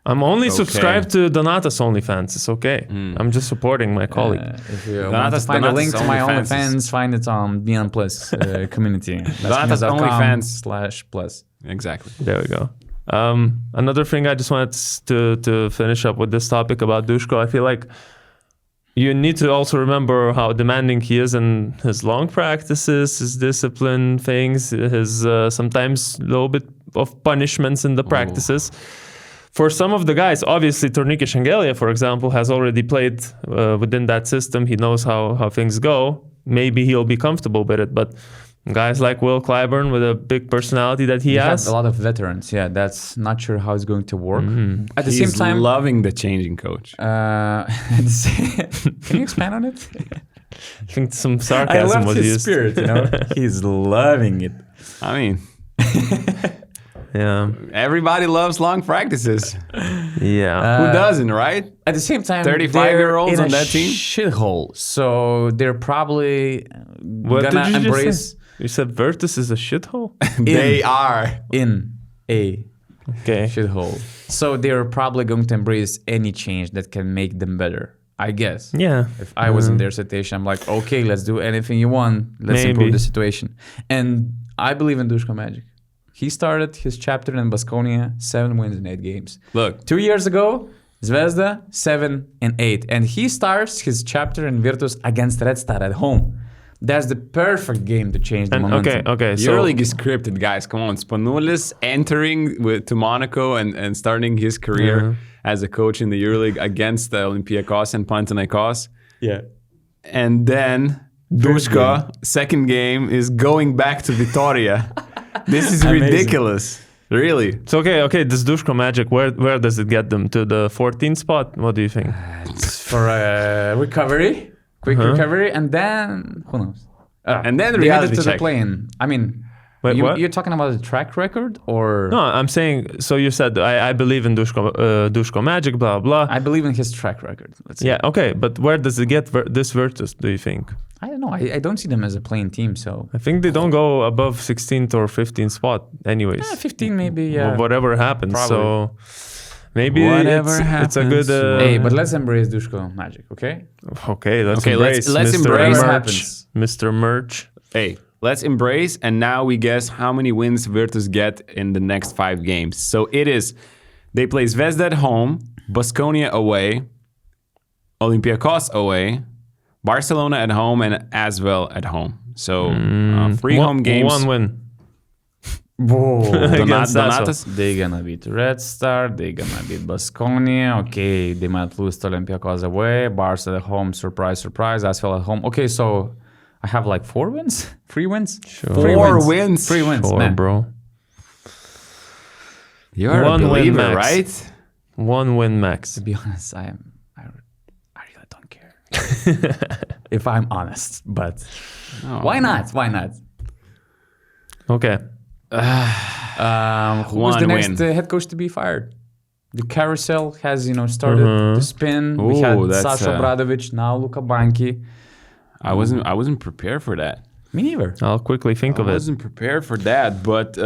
[SPEAKER 1] I'm only subscribed to Donata's OnlyFans. It's okay. I'm just supporting my colleague.
[SPEAKER 2] If you want to find a link to my OnlyFans, find it on BN Plus community.
[SPEAKER 3] Donata's
[SPEAKER 2] OnlyFans/plus.
[SPEAKER 3] Exactly.
[SPEAKER 1] There we go. Another thing I just wanted to finish up with this topic about Dusko. I feel like you need to also remember how demanding he is in his long practices, his discipline things, his sometimes a little bit of punishments in the practices. For some of the guys, obviously Tornike Shengelia, for example, has already played within that system. He knows how things go. Maybe he'll be comfortable with it, but guys like Will Clyburn with a big personality that he has.
[SPEAKER 2] Have a lot of veterans. Yeah, that's not sure how it's going to work. At the same time,
[SPEAKER 3] loving the changing coach.
[SPEAKER 2] Can you expand on it?
[SPEAKER 1] I think some sarcasm was used.
[SPEAKER 2] Spirit, he's loving it.
[SPEAKER 3] I mean,
[SPEAKER 1] yeah,
[SPEAKER 3] everybody loves long practices.
[SPEAKER 1] Yeah,
[SPEAKER 3] who doesn't, right?
[SPEAKER 2] At the same time,
[SPEAKER 3] 35-year-olds on that team,
[SPEAKER 2] shithole. So they're probably
[SPEAKER 1] what
[SPEAKER 2] gonna
[SPEAKER 1] did you
[SPEAKER 2] embrace.
[SPEAKER 1] Just say? You said Virtus is a shithole?
[SPEAKER 3] They are
[SPEAKER 2] in a shithole. So they're probably going to embrace any change that can make them better, I guess.
[SPEAKER 1] Yeah.
[SPEAKER 2] If I was in their situation, I'm like, okay, let's do anything you want. Let's improve the situation. And I believe in Dusko magic. He started his chapter in Baskonia, 7 wins in 8 games.
[SPEAKER 3] Look.
[SPEAKER 2] 2 years ago, Zvezda, 7 and 8. And he starts his chapter in Virtus against Red Star at home. That's the perfect game to change the momentum.
[SPEAKER 1] Okay. So
[SPEAKER 3] EuroLeague is scripted, guys. Come on. Spanoulis entering to Monaco and starting his career as a coach in the EuroLeague against the Olympiacos and Panathinaikos.
[SPEAKER 2] Yeah.
[SPEAKER 3] And then Dusko, second game, is going back to Vitoria. This is ridiculous. Really.
[SPEAKER 1] It's okay. This Dusko magic, where does it get them? To the 14th spot? What do you think?
[SPEAKER 2] It's for recovery. Quick recovery, and then who knows?
[SPEAKER 3] And then
[SPEAKER 2] they
[SPEAKER 3] reality
[SPEAKER 2] added to
[SPEAKER 3] check.
[SPEAKER 2] the plane. I mean,
[SPEAKER 1] Wait, what?
[SPEAKER 2] You're talking about the track record, or
[SPEAKER 1] No, I'm saying. So you said I believe in Dusko Magic, blah blah.
[SPEAKER 2] I believe in his track record. Let's say.
[SPEAKER 1] Yeah, okay, but where does it get this Virtus? Do you think?
[SPEAKER 2] I don't know. I don't see them as a playing team. So
[SPEAKER 1] I think they don't go above 16th or 15th spot, anyways.
[SPEAKER 2] 15 maybe. Yeah.
[SPEAKER 1] Whatever happens.
[SPEAKER 2] Probably.
[SPEAKER 1] So maybe it's a good.
[SPEAKER 2] Hey, but let's embrace Dusko Magic, okay?
[SPEAKER 1] Okay, let's
[SPEAKER 3] let's
[SPEAKER 1] embrace Mr.
[SPEAKER 3] embrace
[SPEAKER 1] Merch.
[SPEAKER 2] happens.
[SPEAKER 1] Mr. Merch.
[SPEAKER 3] Hey, let's embrace, and now we guess how many wins Virtus get in the next 5 games. So it is, they play Zvezda at home, Baskonia away, Olympiacos away, Barcelona at home, and Asvel at home. So 3 home games.
[SPEAKER 1] 1 win.
[SPEAKER 2] Whoa.
[SPEAKER 1] Against
[SPEAKER 3] Donatas.
[SPEAKER 2] They're gonna beat Red Star, they're gonna beat Baskonia. Okay, they might lose to Olympiacos away, Barca at home, surprise, Asvel at home. Okay, so I have like 4 wins? 3 wins?
[SPEAKER 1] Sure.
[SPEAKER 3] 4 wins.
[SPEAKER 2] 3 wins,
[SPEAKER 1] Sure,
[SPEAKER 2] man.
[SPEAKER 1] bro.
[SPEAKER 3] You're
[SPEAKER 1] One
[SPEAKER 3] a
[SPEAKER 1] win
[SPEAKER 3] believer,
[SPEAKER 1] max.
[SPEAKER 3] right?
[SPEAKER 1] 1 win max.
[SPEAKER 2] To be honest, I really don't care. If I'm honest, but why not? Why not?
[SPEAKER 1] Okay.
[SPEAKER 2] Who was
[SPEAKER 3] One
[SPEAKER 2] the next
[SPEAKER 3] win.
[SPEAKER 2] head coach to be fired? The carousel has, started to spin. We
[SPEAKER 3] Ooh,
[SPEAKER 2] had
[SPEAKER 3] that's,
[SPEAKER 2] Sasha Obradovic, now Luka Banchi.
[SPEAKER 3] I wasn't prepared for that.
[SPEAKER 2] Me neither.
[SPEAKER 1] I'll quickly think of
[SPEAKER 3] I
[SPEAKER 1] it.
[SPEAKER 3] wasn't prepared for that, but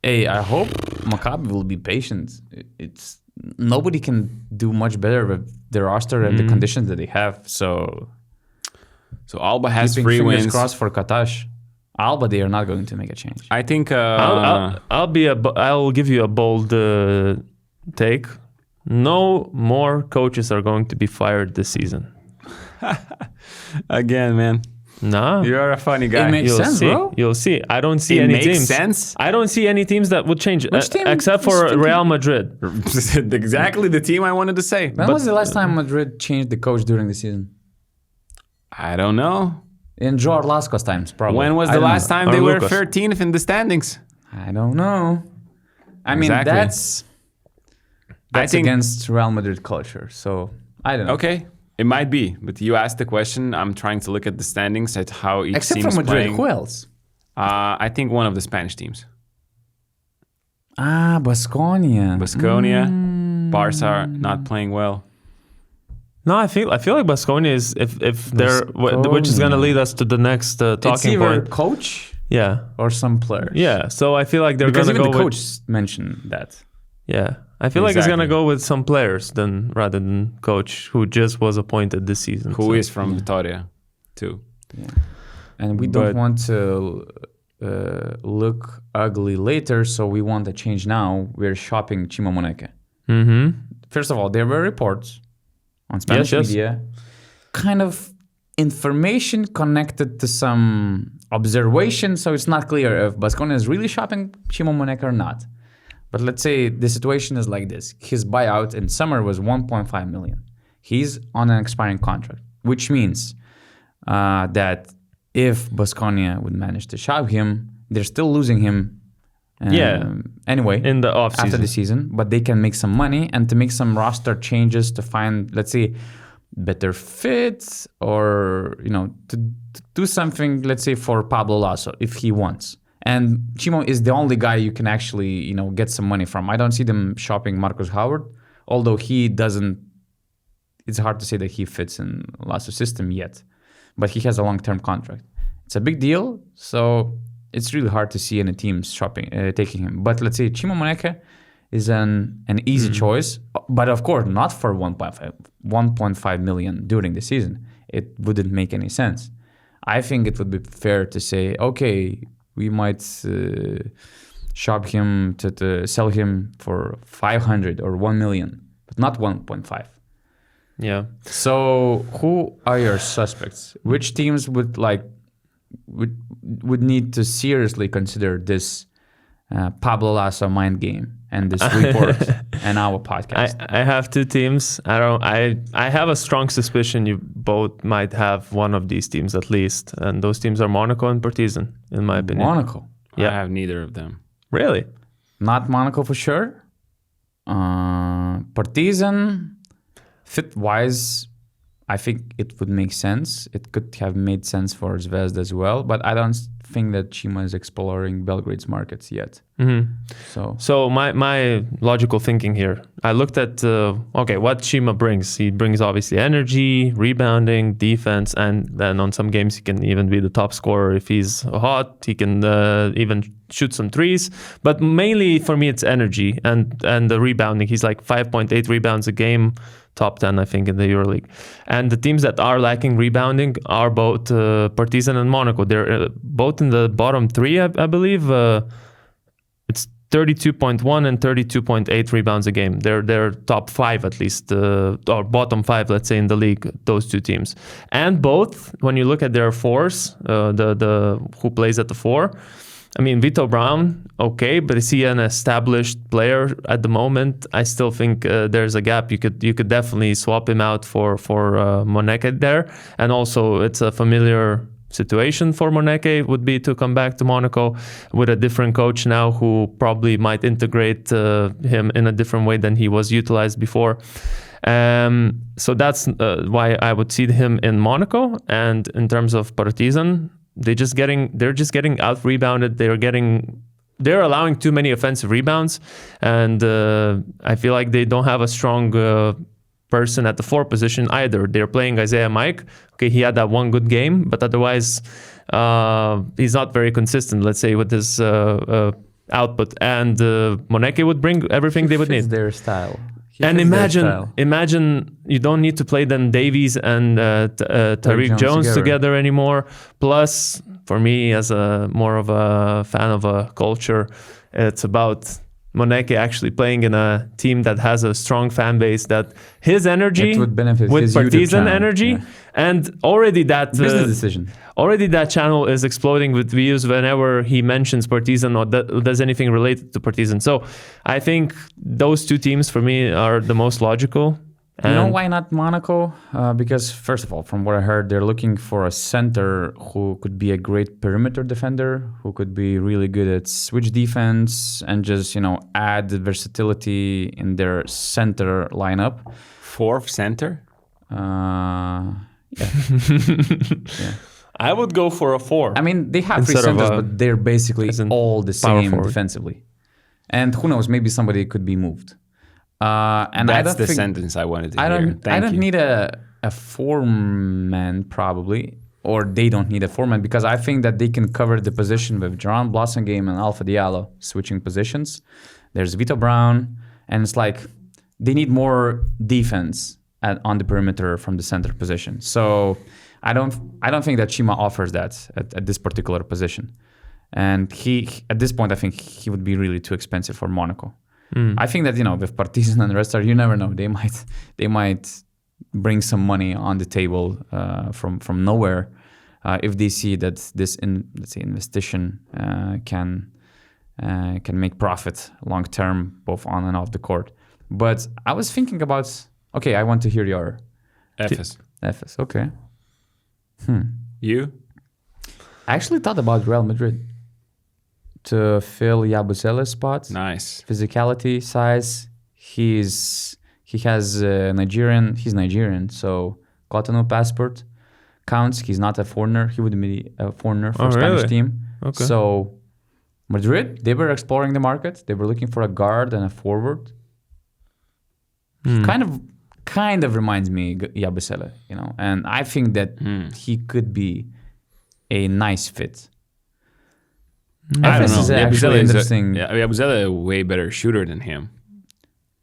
[SPEAKER 2] Hey, I hope Maccabi will be patient. It's nobody can do much better with the roster and the conditions that they have. So
[SPEAKER 3] Alba has
[SPEAKER 2] keeping
[SPEAKER 3] 3
[SPEAKER 2] fingers
[SPEAKER 3] wins.
[SPEAKER 2] crossed for Katash. Alba, they are not going to make a change.
[SPEAKER 3] I think
[SPEAKER 1] I'll give you a bold take. No more coaches are going to be fired this season.
[SPEAKER 3] again, man,
[SPEAKER 1] Nah.
[SPEAKER 3] you're a funny guy.
[SPEAKER 2] It makes
[SPEAKER 1] You'll
[SPEAKER 2] sense,
[SPEAKER 1] see.
[SPEAKER 2] bro.
[SPEAKER 1] You'll see. I don't see
[SPEAKER 3] It
[SPEAKER 1] any
[SPEAKER 3] makes
[SPEAKER 1] teams.
[SPEAKER 3] sense.
[SPEAKER 1] I don't see any teams that would change
[SPEAKER 2] Which team
[SPEAKER 1] except
[SPEAKER 2] was
[SPEAKER 1] for
[SPEAKER 2] thinking-
[SPEAKER 1] Real Madrid.
[SPEAKER 3] Exactly the team I wanted to say.
[SPEAKER 2] When was the last time Madrid changed the coach during the season?
[SPEAKER 3] I don't know.
[SPEAKER 2] In Joe Arlasco's times, probably.
[SPEAKER 3] When was
[SPEAKER 2] I
[SPEAKER 3] the
[SPEAKER 2] don't
[SPEAKER 3] last
[SPEAKER 2] know.
[SPEAKER 3] time
[SPEAKER 1] Or
[SPEAKER 3] they were
[SPEAKER 1] Lucas.
[SPEAKER 3] 13th in the standings?
[SPEAKER 2] I don't know. I mean,
[SPEAKER 3] Exactly.
[SPEAKER 2] that's
[SPEAKER 3] I think
[SPEAKER 2] against Real Madrid culture. So I don't know.
[SPEAKER 3] okay, it might be. But you asked the question. I'm trying to look at the standings at how each
[SPEAKER 2] Except
[SPEAKER 3] team
[SPEAKER 2] for
[SPEAKER 3] is
[SPEAKER 2] Madrid,
[SPEAKER 3] playing.
[SPEAKER 2] who else?
[SPEAKER 3] I think one of the Spanish teams.
[SPEAKER 2] Baskonia.
[SPEAKER 3] Baskonia, Barca are not playing well.
[SPEAKER 1] No, I feel like Baskonia is if they're which is gonna lead us to the next
[SPEAKER 2] It's
[SPEAKER 1] talking
[SPEAKER 2] either
[SPEAKER 1] point.
[SPEAKER 2] coach
[SPEAKER 1] Yeah,
[SPEAKER 2] or some players.
[SPEAKER 1] yeah. So I feel like they're
[SPEAKER 2] Because
[SPEAKER 1] gonna
[SPEAKER 2] even
[SPEAKER 1] go
[SPEAKER 2] the
[SPEAKER 1] with
[SPEAKER 2] coach mentioned that.
[SPEAKER 1] yeah. I feel like it's gonna
[SPEAKER 3] Exactly.
[SPEAKER 1] go with some players then rather than coach who just was appointed this season.
[SPEAKER 3] Who
[SPEAKER 1] so.
[SPEAKER 3] is from Vitoria, too.
[SPEAKER 2] And we don't
[SPEAKER 1] But-
[SPEAKER 2] want to look ugly later, so we want a change now. We're shopping Chima Moneke.
[SPEAKER 1] Mm-hmm.
[SPEAKER 2] First of all, there were reports on Spanish
[SPEAKER 1] Yes.
[SPEAKER 2] media, kind of information connected to some observation, so it's not clear if Baskonia is really shopping Chima Moneke or not. But let's say the situation is like this. His buyout in summer was 1.5 million. He's on an expiring contract, which means that if Baskonia would manage to shop him, they're still losing him anyway
[SPEAKER 1] In the off
[SPEAKER 2] after
[SPEAKER 1] season.
[SPEAKER 2] the season, but they can make some money and to make some roster changes to find, let's say, better fits or, to do something, let's say, for Pablo Lasso if he wants. And Chimo is the only guy you can actually, get some money from. I don't see them shopping Marcus Howard, although he doesn't, it's hard to say that he fits in Lasso system yet, but he has a long-term contract. It's a big deal, so it's really hard to see any teams taking him. But let's say Chima Moneke is an easy choice, but of course not for 1.5 million during the season. It wouldn't make any sense. I think it would be fair to say, okay, we might shop him to sell him for 500 or 1 million, but not 1.5.
[SPEAKER 1] Yeah.
[SPEAKER 2] So who are your suspects? Which teams would need to seriously consider this Pablo Lasso mind game and this report and our podcast?
[SPEAKER 1] I have 2 teams. I have a strong suspicion you both might have one of these teams at least, and those teams are Monaco and Partizan, in my opinion.
[SPEAKER 2] Monaco.
[SPEAKER 1] Yeah.
[SPEAKER 3] I have neither of them.
[SPEAKER 1] Really?
[SPEAKER 2] Not Monaco for sure. Partizan, fit-wise, I think it would make sense. It could have made sense for Zvezda as well, but I don't think that Chima is exploring Belgrade's markets yet.
[SPEAKER 1] So my logical thinking here, I looked at what Chima brings. He brings obviously energy, rebounding, defense, and then on some games he can even be the top scorer if he's hot. He can even shoot some threes. But mainly for me, it's energy and the rebounding. He's like 5.8 rebounds a game. Top 10, I think, in the EuroLeague. And the teams that are lacking rebounding are both Partizan and Monaco. They're both in the bottom 3, I believe. It's 32.1 and 32.8 rebounds a game. They're top 5 at least, or bottom 5, let's say, in the league, those two teams. And both, when you look at their fours, the who plays at the 4, I mean, Vito Brown, okay, but is he an established player at the moment? I still think there's a gap. You could definitely swap him out for Moneke there, and also it's a familiar situation for Moneke would be to come back to Monaco with a different coach now who probably might integrate him in a different way than he was utilized before. So that's why I would see him in Monaco. And in terms of Partizan, they're just getting out rebounded. They're allowing too many offensive rebounds, and I feel like they don't have a strong person at the 4 position either. They're playing Isaiah Mike. Okay, he had that one good game, but otherwise he's not very consistent, let's say, with his output. And Moneke would bring everything they would need.
[SPEAKER 2] Their style.
[SPEAKER 1] And imagine you don't need to play then Davies and Tariq Jones together anymore. Plus, for me, as more of a fan of a culture, it's about Moneke actually playing in a team that has a strong fan base, that his energy
[SPEAKER 2] would benefit
[SPEAKER 1] with
[SPEAKER 2] his
[SPEAKER 1] Partizan energy, and already that
[SPEAKER 2] business decision.
[SPEAKER 1] Already that channel is exploding with views whenever he mentions Partizan or does anything related to Partizan. So I think those two teams for me are the most logical.
[SPEAKER 2] You know why not Monaco? Because first of all, from what I heard, they're looking for a center who could be a great perimeter defender, who could be really good at switch defense and just, add versatility in their center lineup.
[SPEAKER 3] 4th center?
[SPEAKER 2] Yeah.
[SPEAKER 1] I would go for a 4.
[SPEAKER 2] I mean, they have 3 centers, but they're basically all the same defensively. And who knows, maybe somebody could be moved. And
[SPEAKER 3] that's the sentence I wanted to hear.
[SPEAKER 2] I don't need a 4-man probably, or they don't need a 4-man, because I think that they can cover the position with Jaron Blossomgame and Alpha Diallo switching positions. There's Vito Brown, and it's like they need more defense on the perimeter from the center position. So I don't think that Chima offers that at this particular position. And he at this point, I think he would be really too expensive for Monaco. I think that with Partizan and the rest, you never know. They might bring some money on the table from nowhere if they see that this investigation can make profit long term, both on and off the court. But I was thinking about I want to hear your
[SPEAKER 3] Efes.
[SPEAKER 2] Okay.
[SPEAKER 3] You?
[SPEAKER 2] I actually thought about Real Madrid to fill Yabusele's spot.
[SPEAKER 3] Nice.
[SPEAKER 2] Physicality, size. He has Nigerian. He's Nigerian, so Cotonou passport counts. He's not a foreigner. He would be a foreigner for Spanish team. Okay. So Madrid, they were exploring the market. They were looking for a guard and a forward. Kind of reminds me Yabusele, and I think that he could be a nice fit.
[SPEAKER 3] I don't know.
[SPEAKER 2] Is actually interesting.
[SPEAKER 3] Yabusele is a way better shooter than him.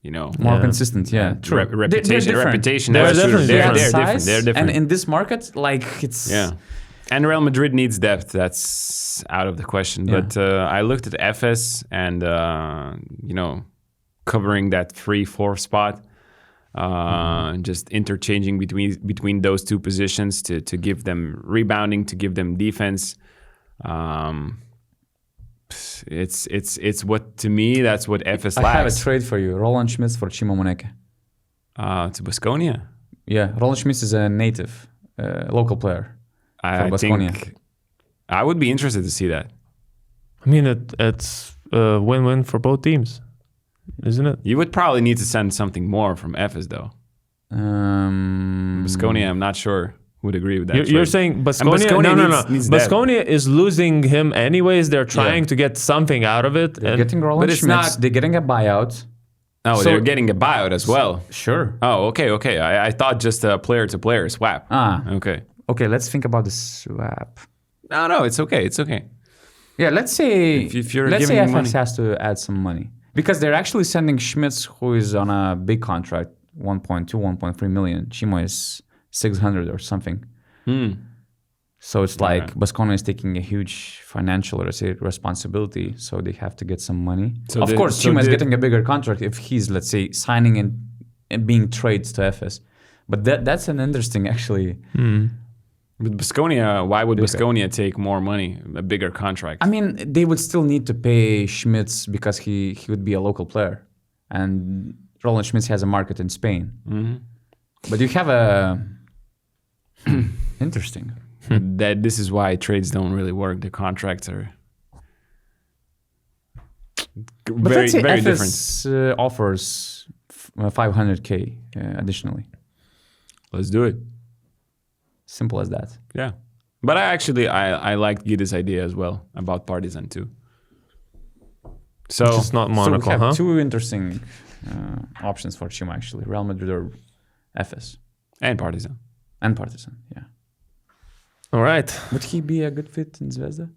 [SPEAKER 2] More consistent. Yeah, true.
[SPEAKER 3] Reputation.
[SPEAKER 1] They're different.
[SPEAKER 3] They're different.
[SPEAKER 2] And in this market, it's
[SPEAKER 3] And Real Madrid needs depth. That's out of the question. Yeah. But I looked at Efes and covering that 3-4 spot. Just interchanging between those two positions to give them rebounding, to give them defense. It's what, to me, that's what Efes lacks.
[SPEAKER 2] I have a trade for you. Roland Schmitz for Chima Moneke.
[SPEAKER 3] To Baskonia?
[SPEAKER 2] Yeah, Roland Schmitz is a native, local player for Baskonia.
[SPEAKER 3] I would be interested to see that.
[SPEAKER 1] I mean, it's a win-win for both teams, isn't it?
[SPEAKER 3] You would probably need to send something more from Efes, though. Baskonia, I'm not sure. would agree with that.
[SPEAKER 1] You're
[SPEAKER 3] trade.
[SPEAKER 1] saying
[SPEAKER 3] And
[SPEAKER 1] Baskonia? No.
[SPEAKER 3] needs that.
[SPEAKER 1] Baskonia is losing him anyways. They're trying to get something out of it.
[SPEAKER 2] They're
[SPEAKER 1] and
[SPEAKER 2] getting Roland
[SPEAKER 3] but it's
[SPEAKER 2] Schmitz.
[SPEAKER 3] not-
[SPEAKER 2] They're getting a buyout.
[SPEAKER 3] Oh,
[SPEAKER 2] So-
[SPEAKER 3] they're getting a buyout as well.
[SPEAKER 2] Sure.
[SPEAKER 3] Oh, okay. I thought just a player-to-player swap. Okay.
[SPEAKER 2] Okay, let's think about the swap.
[SPEAKER 3] No, it's okay. It's okay.
[SPEAKER 2] Yeah, let's say
[SPEAKER 3] If you're
[SPEAKER 2] let's say
[SPEAKER 3] giving
[SPEAKER 2] FS
[SPEAKER 3] money.
[SPEAKER 2] has to add some money because they're actually sending Schmitz, who is on a big contract, 1.2, 1.3 million. Chima is 600 or something. So it's like Baskonia is taking a huge financial responsibility, so they have to get some money.
[SPEAKER 3] So
[SPEAKER 2] of
[SPEAKER 3] they-
[SPEAKER 2] course,
[SPEAKER 3] so
[SPEAKER 2] Chima is
[SPEAKER 3] they-
[SPEAKER 2] getting a bigger contract if he's, let's say, signing and being traded to FS. But that's an interesting, actually.
[SPEAKER 3] With Baskonia, why would Baskonia take more money, a bigger contract?
[SPEAKER 2] I mean, they would still need to pay Schmitz because he would be a local player. And Roland Schmitz has a market in Spain. But you have a... Interesting.
[SPEAKER 3] That this is why trades don't really work. The contracts are
[SPEAKER 2] But
[SPEAKER 3] very,
[SPEAKER 2] let's say
[SPEAKER 3] very
[SPEAKER 2] FS
[SPEAKER 3] different.
[SPEAKER 2] offers 500K additionally.
[SPEAKER 3] Let's do it.
[SPEAKER 2] Simple as that.
[SPEAKER 3] Yeah. But I liked Guida's idea as well about Partizan too. So
[SPEAKER 1] It's not
[SPEAKER 2] So
[SPEAKER 1] Monaco,
[SPEAKER 2] we have
[SPEAKER 1] huh?
[SPEAKER 2] two interesting options for Chima, actually. Real Madrid or FS.
[SPEAKER 3] and Partizan.
[SPEAKER 2] And Partizan, yeah.
[SPEAKER 1] All right.
[SPEAKER 2] Would he be a good fit in Zvezda?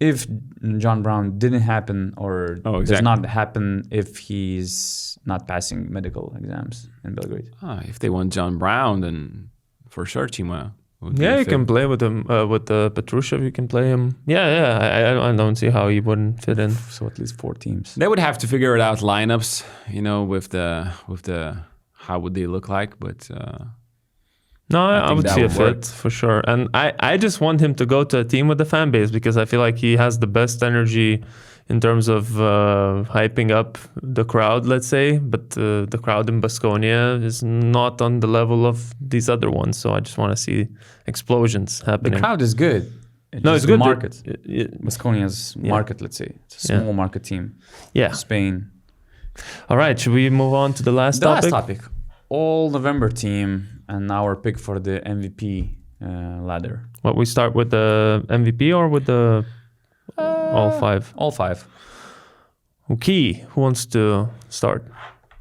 [SPEAKER 2] If John Brown didn't happen or does
[SPEAKER 3] exactly.
[SPEAKER 2] not happen if he's not passing medical exams in Belgrade.
[SPEAKER 3] If they want John Brown, then for sure Chima would be
[SPEAKER 1] Yeah,
[SPEAKER 3] a
[SPEAKER 1] you
[SPEAKER 3] fit.
[SPEAKER 1] can play with him. With Petrushev, you can play him. Yeah. I don't see how he wouldn't fit in.
[SPEAKER 2] So at least 4 teams.
[SPEAKER 3] They would have to figure it out lineups, with the how would they look like, but
[SPEAKER 1] No, I
[SPEAKER 3] think
[SPEAKER 1] would
[SPEAKER 3] that
[SPEAKER 1] see a
[SPEAKER 3] would work.
[SPEAKER 1] fit for sure. And I just want him to go to a team with the fan base because I feel like he has the best energy in terms of hyping up the crowd, let's say. But the crowd in Baskonia is not on the level of these other ones. So I just want to see explosions
[SPEAKER 2] The
[SPEAKER 1] happening.
[SPEAKER 2] crowd is good.
[SPEAKER 1] No,
[SPEAKER 2] just
[SPEAKER 1] it's
[SPEAKER 2] the
[SPEAKER 1] good.
[SPEAKER 2] market.
[SPEAKER 1] It-
[SPEAKER 2] Baskonia's market, let's say. It's a
[SPEAKER 1] Yeah.
[SPEAKER 2] small market team.
[SPEAKER 1] yeah.
[SPEAKER 2] Spain.
[SPEAKER 1] All right. Should we move on to the last
[SPEAKER 2] The
[SPEAKER 1] topic?
[SPEAKER 2] last topic. All November team and our pick for the MVP ladder.
[SPEAKER 1] What, we start with the MVP or with the all 5?
[SPEAKER 2] All 5.
[SPEAKER 1] Okay. Who wants to start?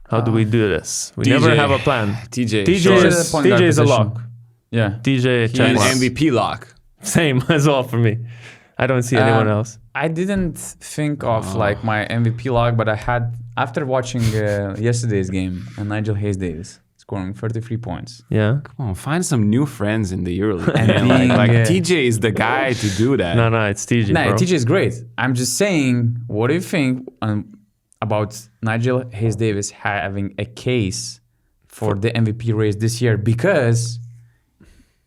[SPEAKER 1] How do we do this? We
[SPEAKER 3] DJ.
[SPEAKER 1] never have a plan.
[SPEAKER 3] TJ
[SPEAKER 1] TJ
[SPEAKER 3] Short.
[SPEAKER 1] is,
[SPEAKER 2] Point guard
[SPEAKER 1] TJ is a
[SPEAKER 2] position.
[SPEAKER 1] lock.
[SPEAKER 2] Yeah.
[SPEAKER 1] DJ check
[SPEAKER 3] an
[SPEAKER 1] mark.
[SPEAKER 3] MVP lock.
[SPEAKER 1] Same as well for me. I don't see anyone else.
[SPEAKER 2] I didn't think of like my MVP log, but I had, after watching yesterday's game, Nigel Hayes-Davis scoring 33 points.
[SPEAKER 1] Yeah.
[SPEAKER 3] Come on, find some new friends in the EuroLeague.
[SPEAKER 2] And
[SPEAKER 3] man.
[SPEAKER 2] being,
[SPEAKER 3] like
[SPEAKER 2] uh,
[SPEAKER 3] TJ is the guy to do that.
[SPEAKER 1] No, it's TJ.
[SPEAKER 2] Nah,
[SPEAKER 1] bro.
[SPEAKER 2] TJ is great. I'm just saying, what do you think about Nigel Hayes-Davis having a case for the MVP race this year? Because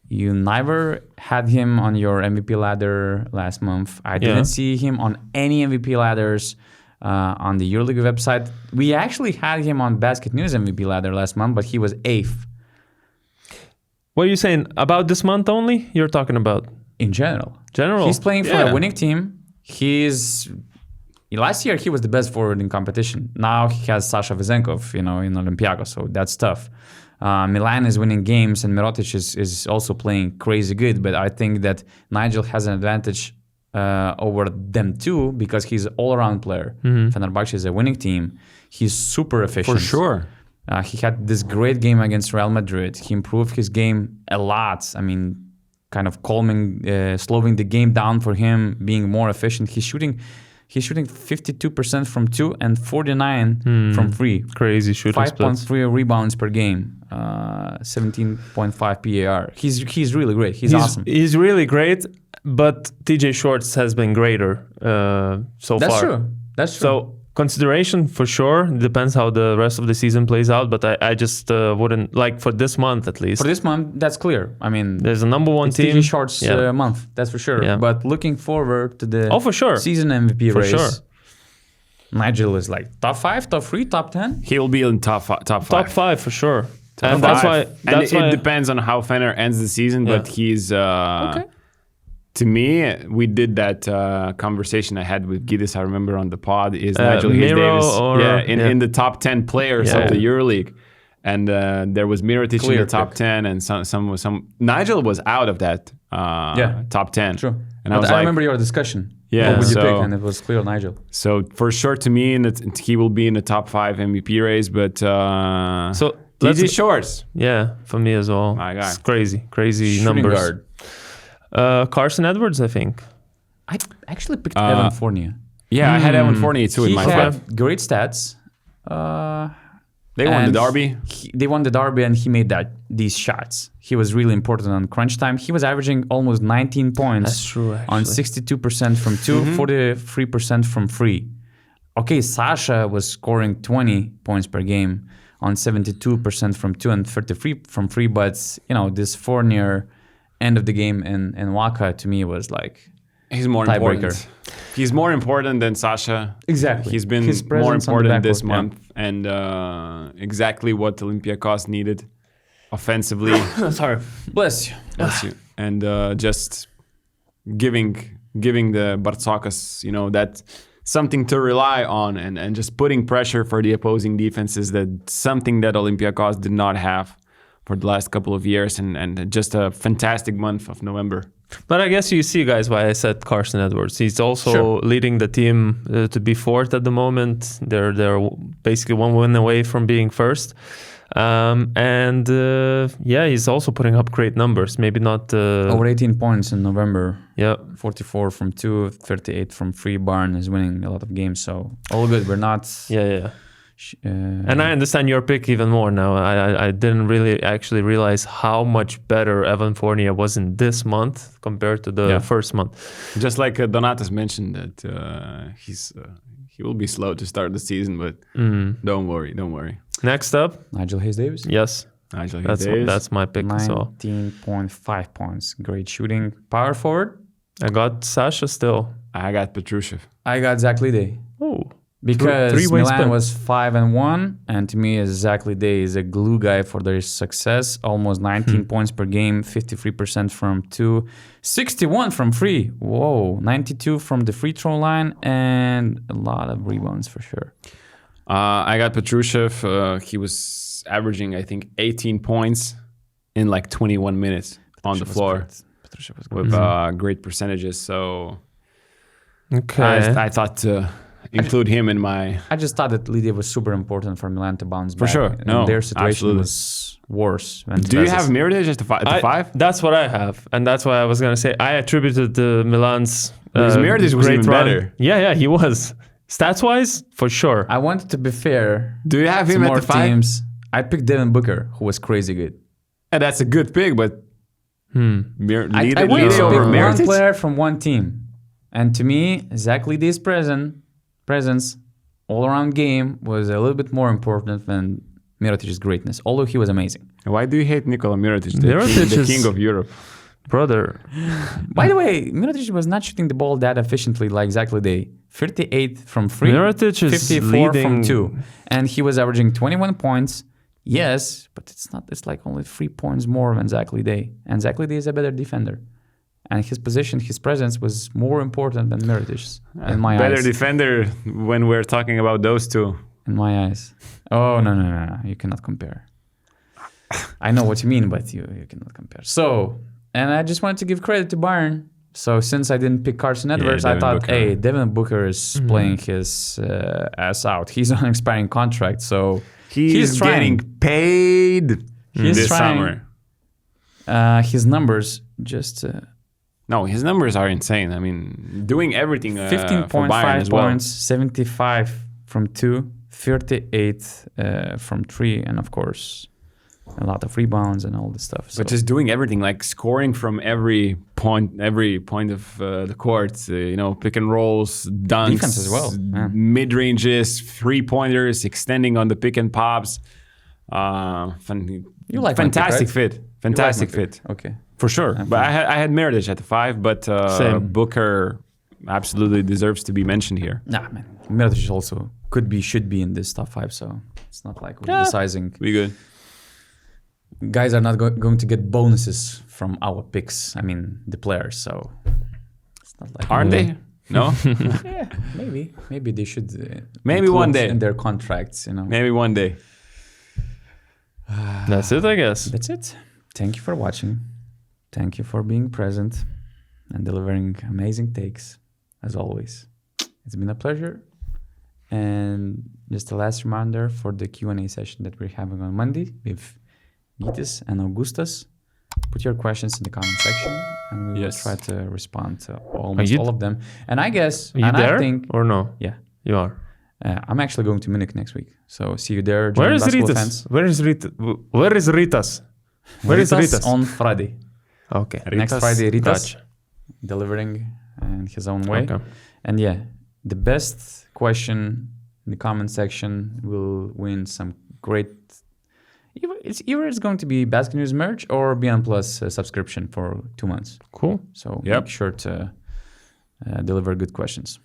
[SPEAKER 2] you never had him on your MVP ladder last month. I didn't see him on any MVP ladders on the EuroLeague website. We actually had him on BasketNews MVP ladder last month, but he was 8th
[SPEAKER 1] What are you saying? About this month only? You're talking about
[SPEAKER 2] in general.
[SPEAKER 1] general?
[SPEAKER 2] He's playing for
[SPEAKER 3] Yeah.
[SPEAKER 2] a winning team. Last year he was the best forward in competition. Now he has Sasha Vezenkov, in Olympiacos, so that's tough. Milan is winning games and Mirotic is also playing crazy good, but I think that Nigel has an advantage over them too because he's an all-around player. Fenerbahce is a winning team. He's super efficient.
[SPEAKER 3] For sure.
[SPEAKER 2] He had this great game against Real Madrid. He improved his game a lot. I mean, kind of slowing the game down for him, being more efficient. He's shooting 52% from 2 and 49 from 3.
[SPEAKER 1] Crazy shooting splits.
[SPEAKER 2] 5.3 rebounds per game, 17.5 PAR. He's really great. He's awesome.
[SPEAKER 1] He's really great, but TJ Shorts has been greater so
[SPEAKER 2] That's
[SPEAKER 1] far.
[SPEAKER 2] true. That's true.
[SPEAKER 1] So consideration for sure. Depends how the rest of the season plays out, but I just wouldn't, like for this month at least.
[SPEAKER 2] For this month, that's clear. I mean,
[SPEAKER 1] There's a number one
[SPEAKER 2] it's
[SPEAKER 1] team.
[SPEAKER 2] TJ Short's
[SPEAKER 1] Yeah.
[SPEAKER 2] month. That's for sure.
[SPEAKER 1] Yeah.
[SPEAKER 2] But looking forward to the
[SPEAKER 1] For sure.
[SPEAKER 2] season MVP
[SPEAKER 1] For
[SPEAKER 2] race.
[SPEAKER 1] sure.
[SPEAKER 2] Nigel is like top 5, top 3, top 10.
[SPEAKER 3] He'll be in top 5.
[SPEAKER 1] Top 5 for sure.
[SPEAKER 3] Top
[SPEAKER 1] And
[SPEAKER 3] five.
[SPEAKER 1] that's why
[SPEAKER 3] it depends on how Fener ends the season, but he's
[SPEAKER 2] Okay.
[SPEAKER 3] to me, we did that conversation I had with Gidis, I remember on the pod, is Nigel
[SPEAKER 1] Miro
[SPEAKER 3] Hayes-Davis.
[SPEAKER 1] or-
[SPEAKER 3] In the top 10 players
[SPEAKER 1] Yeah.
[SPEAKER 3] of the EuroLeague. And there was Mirotic in the top 10, and some. Nigel was out of that top 10.
[SPEAKER 2] True.
[SPEAKER 3] And
[SPEAKER 2] I remember your discussion.
[SPEAKER 3] Yeah,
[SPEAKER 2] what would you pick? And it was clear Nigel.
[SPEAKER 3] So for sure, to me, he will be in the top 5 MVP race. But
[SPEAKER 1] so
[SPEAKER 3] TJ Shores.
[SPEAKER 1] Yeah, for me as well.
[SPEAKER 3] My guy.
[SPEAKER 1] It's crazy
[SPEAKER 2] Shooting
[SPEAKER 1] numbers.
[SPEAKER 2] Guard.
[SPEAKER 1] Carson Edwards, I think.
[SPEAKER 2] I actually picked Evan Fournier.
[SPEAKER 3] Yeah, I had Evan Fournier too in my
[SPEAKER 2] He
[SPEAKER 3] five.
[SPEAKER 2] had great stats.
[SPEAKER 3] They won the Derby.
[SPEAKER 2] They won the Derby, and he made these shots. He was really important on crunch time. He was averaging almost 19 points.
[SPEAKER 1] That's true, actually.
[SPEAKER 2] On 62% from 2, 43% from 3. Okay, Sasha was scoring 20 points per game on 72% from 2 and 33 from 3. But, this Fournier end of the game in Waka, to me, was like
[SPEAKER 3] He's more important. He's more important than Sasha.
[SPEAKER 2] Exactly.
[SPEAKER 3] He's been
[SPEAKER 2] His
[SPEAKER 3] more
[SPEAKER 2] presence on the
[SPEAKER 3] important this
[SPEAKER 2] backcourt,
[SPEAKER 3] month, and exactly what Olympiacos needed offensively.
[SPEAKER 1] Sorry.
[SPEAKER 2] Bless you.
[SPEAKER 3] Bless you. And just giving the Bartsakas, that something to rely on, and just putting pressure for the opposing defenses. That something that Olympiacos did not have for the last couple of years, and just a fantastic month of November.
[SPEAKER 1] But I guess you see, guys, why I said Carson Edwards. He's also leading the team to be fourth at the moment. They're basically one win away from being first. He's also putting up great numbers. Maybe not...
[SPEAKER 2] Over 18 points in November.
[SPEAKER 1] Yeah.
[SPEAKER 2] 44 from 2, 38 from 3. Barn is winning a lot of games, so all good. We're not...
[SPEAKER 1] Yeah. And I understand your pick even more now. I didn't really actually realize how much better Evan Fournier was in this month compared to the first month.
[SPEAKER 3] Just like Donatas mentioned that he will be slow to start the season, but don't worry.
[SPEAKER 1] Next up,
[SPEAKER 2] Nigel Hayes-Davis.
[SPEAKER 1] Yes,
[SPEAKER 3] Nigel Hayes-Davis.
[SPEAKER 1] That's my pick.
[SPEAKER 2] 19.5 points. Great shooting. Power forward.
[SPEAKER 1] I got Sasha still.
[SPEAKER 3] I got Petrushev.
[SPEAKER 2] I got Zach Lidey.
[SPEAKER 1] Oh.
[SPEAKER 2] Because
[SPEAKER 1] Three-way
[SPEAKER 2] Milan
[SPEAKER 1] spin.
[SPEAKER 2] was 5-1, and to me, Zach Lidey is a glue guy for their success. Almost 19 points per game, 53% from 2, 61 from 3. Whoa, 92 from the free throw line, and a lot of rebounds for sure.
[SPEAKER 3] I got Petrushev. He was averaging, I think, 18 points in like 21 minutes on the floor
[SPEAKER 2] Petrushev was
[SPEAKER 3] with great percentages. So
[SPEAKER 1] Okay.
[SPEAKER 3] I thought to include him in my...
[SPEAKER 2] I just thought that Lidey was super important for Milan to bounce back.
[SPEAKER 3] For sure.
[SPEAKER 2] And
[SPEAKER 3] No,
[SPEAKER 2] their situation
[SPEAKER 3] absolutely.
[SPEAKER 2] was worse. Than
[SPEAKER 3] Do you
[SPEAKER 2] Zvezda's.
[SPEAKER 3] have Mirotic at the 5?
[SPEAKER 1] That's what I have, and that's why I was gonna say I attributed the Milan's
[SPEAKER 3] Because Mirotic was
[SPEAKER 1] great
[SPEAKER 3] even
[SPEAKER 1] run.
[SPEAKER 3] better.
[SPEAKER 1] Yeah, he was. Stats wise, for sure.
[SPEAKER 2] I wanted to be fair.
[SPEAKER 3] Do you have
[SPEAKER 2] to
[SPEAKER 3] him at
[SPEAKER 2] more
[SPEAKER 3] the 5?
[SPEAKER 2] teams. I picked Devin Booker, who was crazy good.
[SPEAKER 3] And that's a good pick, but
[SPEAKER 2] I wanted to
[SPEAKER 3] Lidey
[SPEAKER 2] pick
[SPEAKER 3] over
[SPEAKER 2] one
[SPEAKER 3] Mirotic?
[SPEAKER 2] player from one team. And to me, Zach Lidey's presence, all-around game was a little bit more important than Mirotic's greatness, although he was amazing.
[SPEAKER 3] Why do you hate Nikola Mirotic,
[SPEAKER 1] Mirotic
[SPEAKER 3] the
[SPEAKER 1] is-
[SPEAKER 3] king of Europe?
[SPEAKER 1] Brother.
[SPEAKER 2] By the way, Mirotic was not shooting the ball that efficiently like Zach Lidey. 38 from 3,
[SPEAKER 1] Mirotic is
[SPEAKER 2] 54 from
[SPEAKER 1] leading-
[SPEAKER 2] 2. And he was averaging 21 points. Yes, but it's like only 3 points more than Zach Lidey. And Zach Lidey is a better defender. And his position, his presence was more important than Mirotic's in my
[SPEAKER 3] Better
[SPEAKER 2] eyes.
[SPEAKER 3] defender when we're talking about those two.
[SPEAKER 2] In my eyes. Oh, no. You cannot compare. I know what you mean, but you cannot compare. So, and I just wanted to give credit to Bayern. So since I didn't pick Carson Edwards, I
[SPEAKER 3] Devin
[SPEAKER 2] thought,
[SPEAKER 3] Booker.
[SPEAKER 2] hey, Devin Booker is playing his ass out. He's on an expiring contract, so
[SPEAKER 3] He's
[SPEAKER 2] trying.
[SPEAKER 3] getting paid
[SPEAKER 2] He's
[SPEAKER 3] this
[SPEAKER 2] trying.
[SPEAKER 3] summer.
[SPEAKER 2] His numbers just
[SPEAKER 3] No, his numbers are insane. I mean, doing everything for Bayern
[SPEAKER 2] 15.5
[SPEAKER 3] as well.
[SPEAKER 2] points, 75 from 2, 38 from 3, and of course, a lot of rebounds and all this stuff. So.
[SPEAKER 3] But just doing everything, like scoring from every point of the court, pick and rolls, dunks,
[SPEAKER 2] Defense as well, yeah.
[SPEAKER 3] mid ranges, 3-pointers, extending on the pick and pops.
[SPEAKER 2] You like my
[SPEAKER 3] fantastic
[SPEAKER 2] pick, right?
[SPEAKER 3] fit, fantastic
[SPEAKER 2] You like my
[SPEAKER 3] fit
[SPEAKER 2] pick. Okay.
[SPEAKER 3] for sure. But I had Mirotic at the 5, but
[SPEAKER 1] Same.
[SPEAKER 3] Booker absolutely deserves to be mentioned here.
[SPEAKER 2] Nah, man. Mirotic also should be in this top 5, so it's not like we're deciding.
[SPEAKER 3] We good.
[SPEAKER 2] Guys are not going to get bonuses from our picks. I mean, the players, so it's not like...
[SPEAKER 3] Aren't they? No?
[SPEAKER 2] Yeah, maybe. Maybe they should
[SPEAKER 3] Maybe one
[SPEAKER 2] include
[SPEAKER 3] day.
[SPEAKER 2] in their contracts,
[SPEAKER 3] Maybe one day.
[SPEAKER 1] That's it, I guess.
[SPEAKER 2] That's it. Thank you for watching. Thank you for being present and delivering amazing takes, as always. It's been a pleasure. And just a last reminder for the Q&A session that we're having on Monday with Gytis and Augustas. Put your questions in the comment section, and we will try to respond to almost all of them. And I guess,
[SPEAKER 1] Are you
[SPEAKER 2] and
[SPEAKER 1] there
[SPEAKER 2] I think,
[SPEAKER 1] or no?
[SPEAKER 2] yeah,
[SPEAKER 1] You are.
[SPEAKER 2] I'm actually going to Munich next week. So see you there.
[SPEAKER 1] Where is
[SPEAKER 2] basketball
[SPEAKER 1] Ritas?
[SPEAKER 2] fans.
[SPEAKER 1] Where is Ritas? Where is Ritas? Where is Ritas?
[SPEAKER 2] On Friday.
[SPEAKER 1] Okay.
[SPEAKER 2] Next Friday, Ritas
[SPEAKER 1] Gotcha.
[SPEAKER 2] delivering in his own way.
[SPEAKER 1] Okay.
[SPEAKER 2] And yeah, the best question in the comment section will win some great. Either it's going to be BasketNews merch or Beyond Plus subscription for 2 months.
[SPEAKER 1] Cool.
[SPEAKER 2] So make sure to deliver good questions.